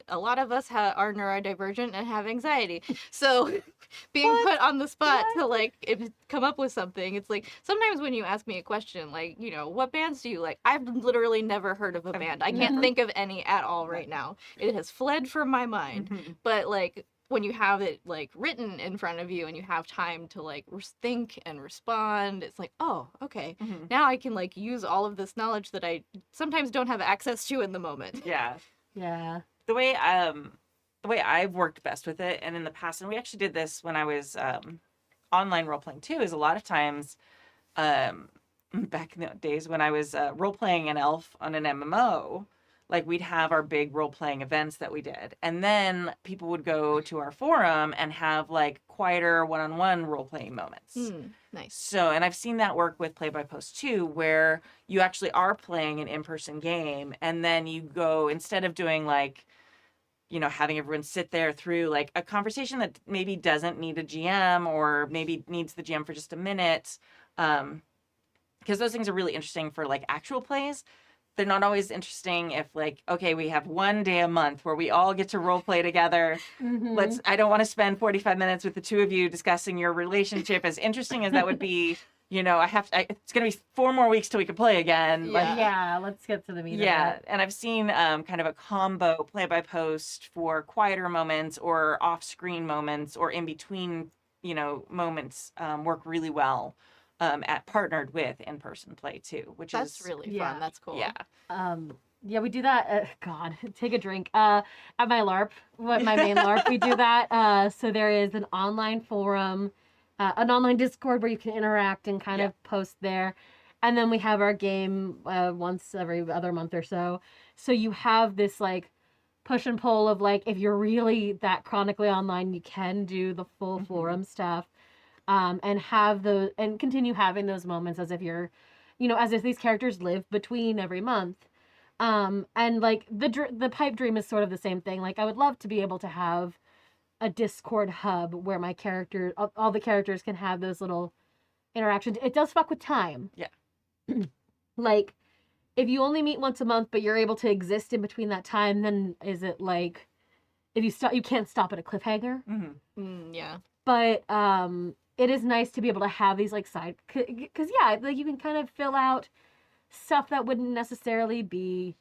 a lot of us are neurodivergent and have anxiety. So being put on the spot to like come up with something, it's like sometimes when you ask me a question like, you know, what bands do you like? I've literally never heard of a band. I can't think of any at all right now. It has fled from my mind. But like when you have it like written in front of you and you have time to like think and respond, it's like, oh, okay, now I can like use all of this knowledge that I sometimes don't have access to in the moment. Yeah. Yeah. The way I've worked best with it, and in the past, and we actually did this when I was online role playing too, is a lot of times back in the days when I was role playing an elf on an MMO. Like we'd have our big role-playing events that we did. And then people would go to our forum and have like quieter one-on-one role-playing moments. Nice. So, and I've seen that work with Play by Post too, where you actually are playing an in-person game and then you go, instead of doing like, you know, having everyone sit there through like a conversation that maybe doesn't need a GM or maybe needs the GM for just a minute. Because those things are really interesting for like actual plays. They're not always interesting if like, okay, we have one day a month where we all get to role play together. I don't want to spend 45 minutes with the two of you discussing your relationship. As interesting as that would be, you know, it's going to be 4 more weeks till we can play again. Yeah, let's get to the meat of it. And I've seen kind of a combo play by post for quieter moments or off screen moments or in between, you know, moments work really well. At partnered with in-person play too, which that's is really fun. That's cool. Yeah. Yeah, we do that. God, take a drink. At my LARP, my main LARP, we do that. So there is an online forum, an online Discord where you can interact and kind of post there. And then we have our game once every other month or so. So you have this like push and pull of like, if you're really that chronically online, you can do the full forum stuff. And have those and continue having those moments as if you're, you know, as if these characters live between every month. And like the pipe dream is sort of the same thing. Like I would love to be able to have a Discord hub where my character, all the characters can have those little interactions. It does fuck with time. Yeah. Like if you only meet once a month, but you're able to exist in between that time, then is it like if you stop, you can't stop at a cliffhanger. Yeah. But it is nice to be able to have these like side, because like you can kind of fill out stuff that wouldn't necessarily be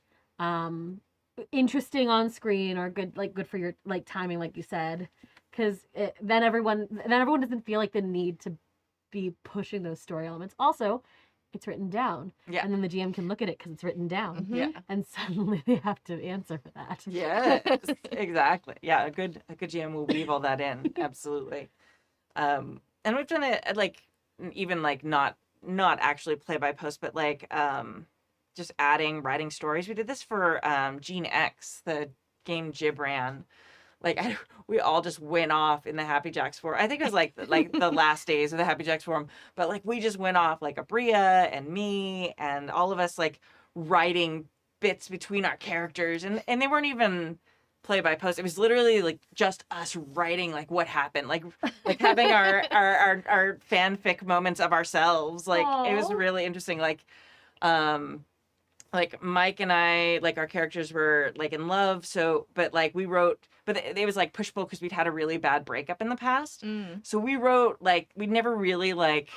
interesting on screen or good for your like timing, like you said, because then everyone doesn't feel like the need to be pushing those story elements. Also, it's written down, and then the GM can look at it because it's written down, and suddenly they have to answer for that. Yes, exactly. Yeah, a good GM will weave all that in. Absolutely. And we've done it like even like not actually play by post, but like just writing stories. We did this for Gene X, the game Jib ran. Like we all just went off in the Happy Jacks forum. I think it was like the last days of the Happy Jacks forum, but like we just went off, like Abria and me and all of us like writing bits between our characters, and they weren't even play by post. It was literally like just us writing like what happened, like having our fanfic moments of ourselves. Like it was really interesting. Like Mike and I, like our characters were like in love, so but like we wrote, but it was like push pull because we'd had a really bad breakup in the past. So we wrote like we never really like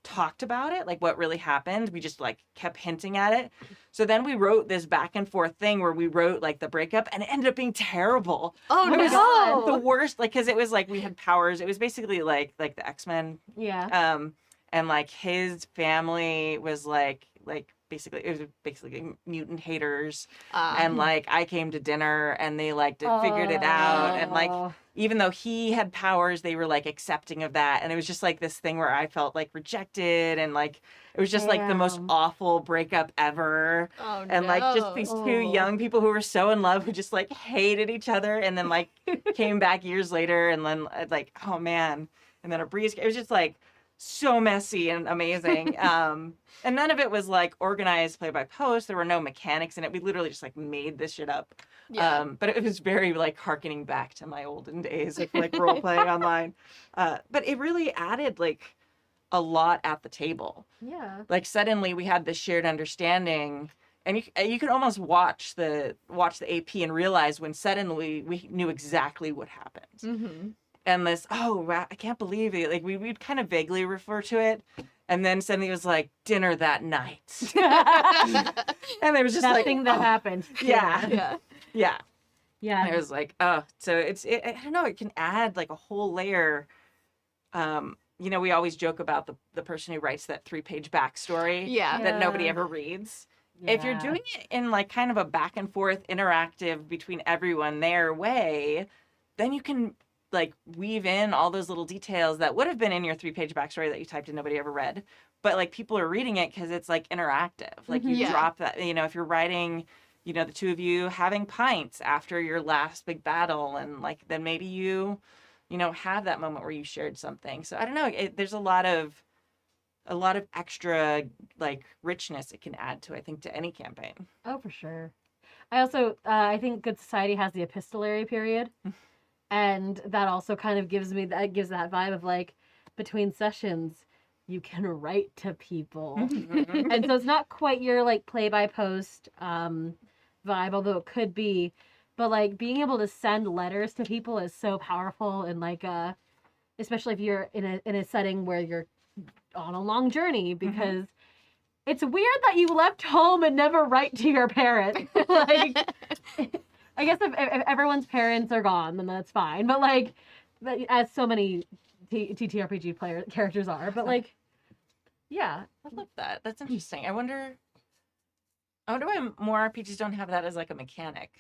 talked about it, like what really happened. We just like kept hinting at it. So then we wrote this back and forth thing where we wrote like the breakup, and it ended up being terrible. Oh it was no, the worst. Like because it was like we had powers. It was basically like the X-Men. Yeah. And like his family was like basically it was basically mutant haters, and like I came to dinner and they like figured it out, and like even though he had powers, they were like accepting of that, and it was just like this thing where I felt like rejected, and like it was just like the most awful breakup ever. And like just these two young people who were so in love who just like hated each other, and then like came back years later, and then like oh man, and then a breeze. It was just like so messy and amazing. And none of it was like organized play by post. There were no mechanics in it. We literally just like made this shit up. But it was very like harkening back to my olden days of like role playing online. But it really added like a lot at the table. Yeah. Like suddenly we had this shared understanding, and you could almost watch the AP and realize when suddenly we knew exactly what happened. Mm-hmm. And this, oh, wow, I can't believe it. Like we'd kind of vaguely refer to it, and then suddenly it was like dinner that night, and it was just That like, thing that oh, happened. yeah, Yeah. yeah. Yeah. And it was like, oh, so I don't know, it can add like a whole layer. We always joke about the person who writes that 3-page backstory Yeah. that nobody Yeah. ever reads. If you're doing it in like kind of a back and forth interactive between everyone their way, then you can like weave in all those little details that would have been in your 3-page backstory that you typed and nobody ever read. But like people are reading it because it's like interactive. Like you Yeah. drop that, if you're writing, the two of you having pints after your last big battle, and like then maybe you have that moment where you shared something. So I don't know. There's a lot of extra like richness it can add to, I think, to any campaign. Oh, for sure. I also, I think Good Society has the epistolary period, and that also kind of gives that vibe of like between sessions, you can write to people, and so it's not quite your like play by post vibe, although it could be, but like being able to send letters to people is so powerful, and like especially if you're in a setting where you're on a long journey, because it's weird that you left home and never write to your parents. Like, I guess if everyone's parents are gone, then that's fine. But like, as so many TTRPG characters are, but like, yeah, I love that. That's interesting. I wonder why more RPGs don't have that as like a mechanic.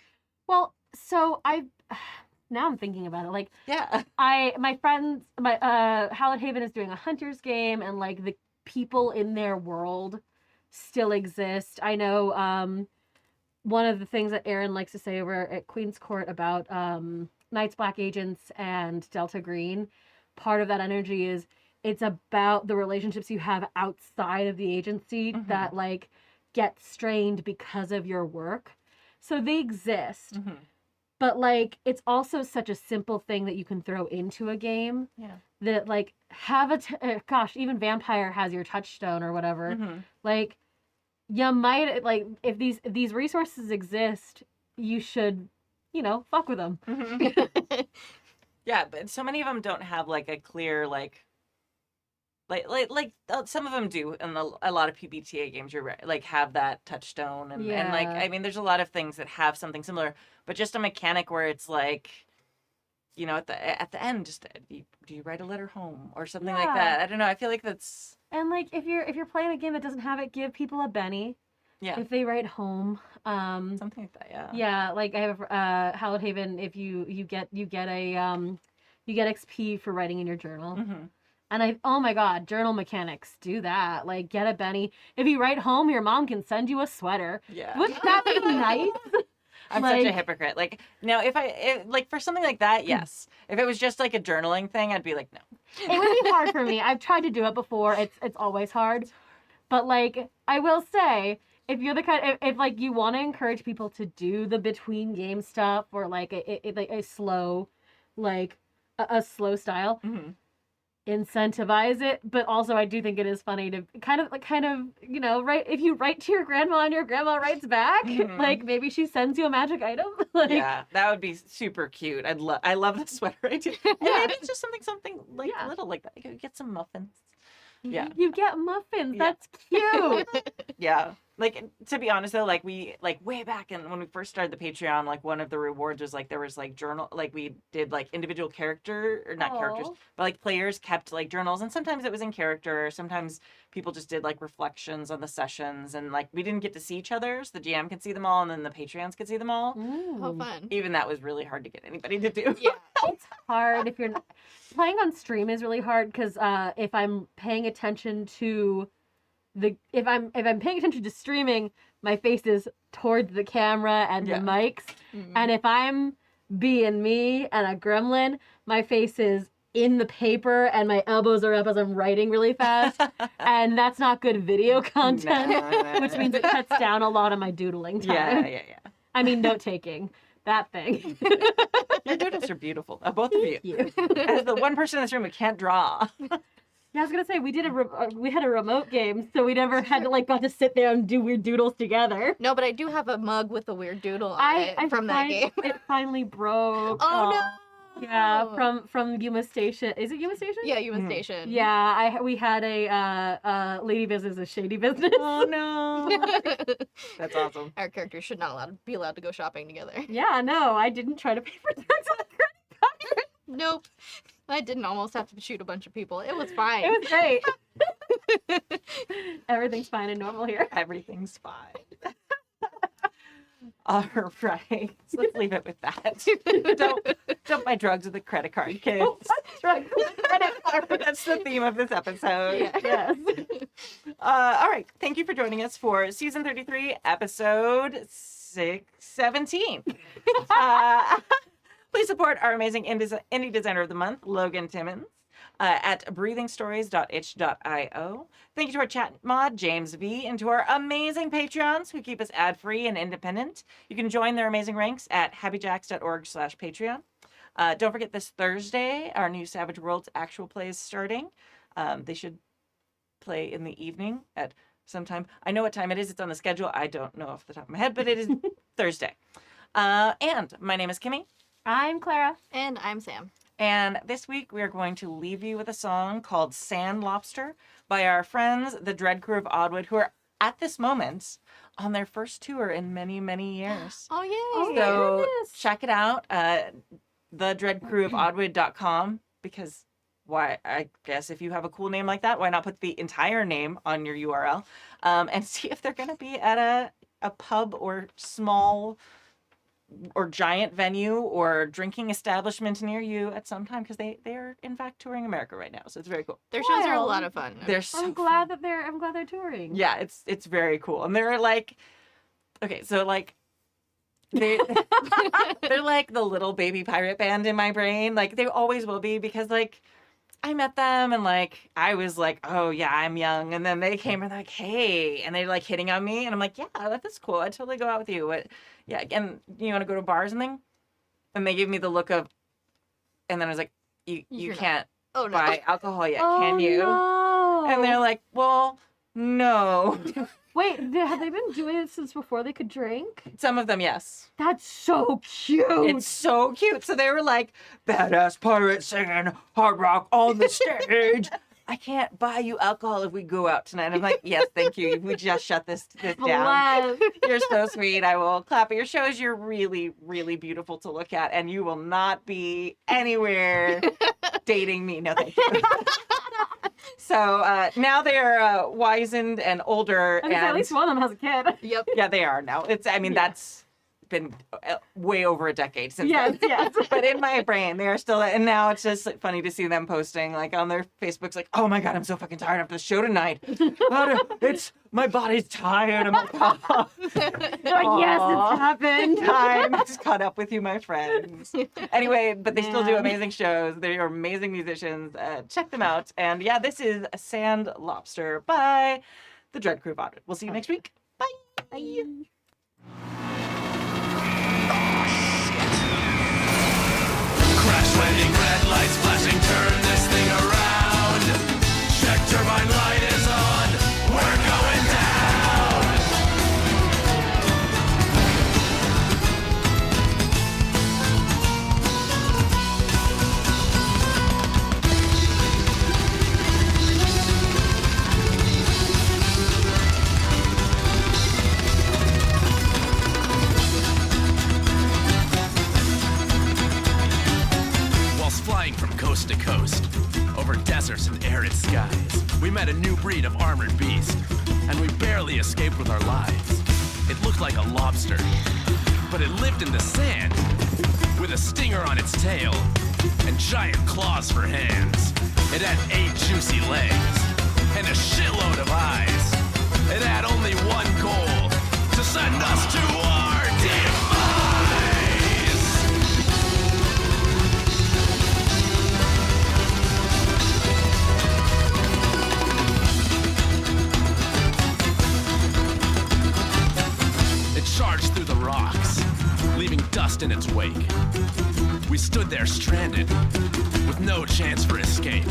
well, so now I'm thinking about it. Like, Yeah. my friends, Hallowed Haven is doing a hunter's game, and like the people in their world still exist. I know one of the things that Aaron likes to say over at Queen's Court about Night's Black Agents and Delta Green, part of that energy is it's about the relationships you have outside of the agency that like get strained because of your work. So they exist. But like it's also such a simple thing that you can throw into a game. Yeah. That like gosh, even Vampire has your touchstone or whatever. Like you might like if these resources exist, you should, fuck with them. Yeah, but so many of them don't have like a clear like some of them do, and a lot of PBTA games you're right, like have that touchstone, and like Yeah. I mean there's a lot of things that have something similar, but just a mechanic where it's like at the end just do you write a letter home or something like Yeah. that. I don't know, I feel like that's And like if you're playing a game that doesn't have it, give people a Benny. yeah If they write home. something like that. Yeah. Yeah, like I have Hallowed Haven, if you get XP for writing in your journal. And oh my god, journal mechanics, do that. Like get a Benny. If you write home, your mom can send you a sweater. Yeah. Wouldn't that be nice? I'm such a Like- hypocrite. Like now, if like for something like that, yes. If it was just like a journaling thing, I'd be like, no. It would be hard for me. I've tried to do it before. It's always hard. But like I will say, if you're the kind if like you want to encourage people to do the between game stuff, or like a slow a slow style, incentivize it. But also I do think it is funny to kind of write, if you write to your grandma and your grandma writes back, like maybe she sends you a magic item. Like, Yeah, that would be super cute. I love the sweater idea. Yeah, maybe it's just something like Yeah. little like that. You could get some muffins. Yeah. You get muffins. Yeah. That's cute. Yeah. Like, to be honest though, like we way back when we first started the Patreon, like one of the rewards was like there was like journal, like we did like individual character, or not characters, Aw. but like players kept like journals, and sometimes it was in character, sometimes people just did like reflections on the sessions, and like we didn't get to see each other, so the GM could see them all and then the Patreons could see them all. How Ooh. fun. Even that was really hard to get anybody to do. Yeah. It's hard if you're playing on stream is really hard, because if I'm paying attention to if I'm paying attention to streaming, my face is towards the camera and Yeah. the mics, Mhm. and if I'm being me and a gremlin, my face is in the paper and my elbows are up as I'm writing really fast, and that's not good video content, No. which means it cuts down a lot of my doodling time. Yeah. I mean, note taking, that thing. Your doodles are beautiful, both of you. Thank you. As the one person in this room who can't draw. Yeah, I was gonna say we did we had a remote game, so we never had to like got to sit there and do weird doodles together. No, but I do have a mug with a weird doodle on it from that game. It finally broke. Oh no! Yeah, from Yuma Station. Is it Yuma Station? Yeah, Yuma Station. Yeah, we had a lady business, a shady business. Oh no. That's awesome. Our characters should not be allowed to go shopping together. Yeah, no, I didn't try to pay for tax on the credit card. Nope. I didn't almost have to shoot a bunch of people. It was fine. It was great. Everything's fine and normal here. Everything's fine. All right. So let's leave it with that. Don't buy drugs with a credit card, kids. Drugs with a credit card. That's the theme of this episode. Yes. All right. Thank you for joining us for season 33, episode 17. Please support our amazing indie designer of the month, Logan Timmons, at breathingstories.itch.io. Thank you to our chat mod, James V, and to our amazing Patreons who keep us ad-free and independent. You can join their amazing ranks at happyjacks.org/Patreon. Don't forget this Thursday, our new Savage Worlds actual play is starting. They should play in the evening at some time. I know what time it is. It's on the schedule. I don't know off the top of my head, but it is Thursday. And my name is Kimmy. I'm Clara. And I'm Sam. And this week we are going to leave you with a song called Sand Lobster by our friends, the Dread Crew of Oddwood, who are at this moment on their first tour in many, many years. Oh, yay. Oh, So goodness. check it out, thedreadcrewofoddwood.com, because why, I guess if you have a cool name like that, why not put the entire name on your URL and see if they're going to be at a pub or small or giant venue or drinking establishment near you at some time, because they are in fact touring America right now, so it's very cool. Their shows are a Wild. lot of fun. They're so I'm glad they're touring. yeah, it's very cool, and they're like, okay, so like they're like the little baby pirate band in my brain. Like they always will be, because like I met them and like I was like, oh yeah, I'm young, and then they came and like, hey, and they're like hitting on me, and I'm like, yeah, that's cool. I'd totally go out with you. But yeah, and you want to go to bars and thing, and they give me the look of, and then I was like, you You're can't Oh, no. buy alcohol yet, Oh, can you? No. And they're like, well, no. wait, have they been doing it since before they could drink? Some of them, yes. That's so cute. It's so cute. So they were like, badass pirate singing hard rock on the stage. I can't buy you alcohol if we go out tonight. I'm like, yes, thank you. We just shut this down. Bless. You're so sweet. I will clap at your shows. You're really, really beautiful to look at, and you will not be anywhere dating me. No, thank you. So now they're wizened and older. Okay, and at least one of them has a kid. Yep. yeah, they are now. That's been way over a decade since Yes, then. yes. But in my brain, they are still, and now it's just like, funny to see them posting like on their Facebooks, like, oh my God, I'm so fucking tired after the show tonight. My body's tired. I'm like, oh, They're like, yes, Aw. it's happened. time has caught up with you, my friends. Anyway, but they still do Man. amazing shows. They are amazing musicians. Check them out. And yeah, this is Sand Lobster by the Dread Crew of Oddwood. We'll see you next week. Bye. Bye. Crash landing, red lights flashing, turn this thing around. Check turbine light is on, we're going down. Whilst flying from coast to coast, over deserts and arid skies, we met a new breed of armored beast, and we barely escaped with our lives. It looked like a lobster, but it lived in the sand, with a stinger on its tail, and giant claws for hands. It had 8 juicy legs, and a shitload of eyes. It had only one goal, to send us to our demise. It charged through the rocks, leaving dust in its wake. We stood there stranded, with no chance for escape.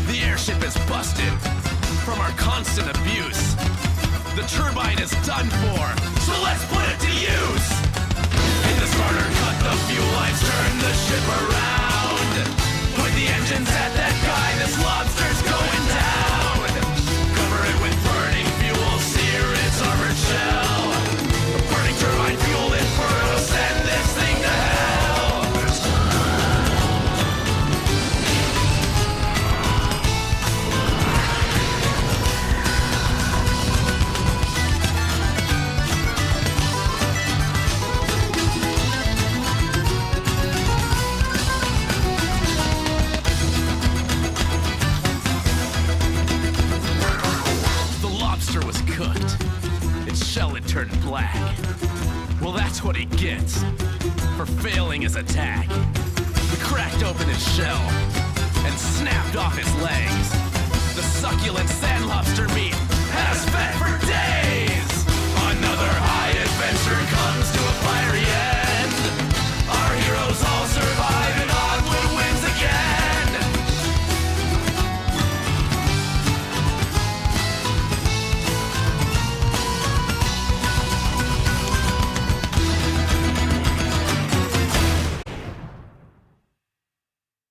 The airship is busted from our constant abuse. The turbine is done for, so let's put it to use. Hit the starter, cut the fuel lines, turn the ship around. Point the engines at that guy, this lobster's going down. Cover it with burning fuel, sear its armored shell. Burning turbine fuel inferno, send this thing to hell. The lobster was cooked. Its shell had turned black. Well, that's what he gets for failing his attack. We cracked open his shell and snapped off his legs. The succulent sand lobster meat has fed for days. Another high adventure comes to a fiery end.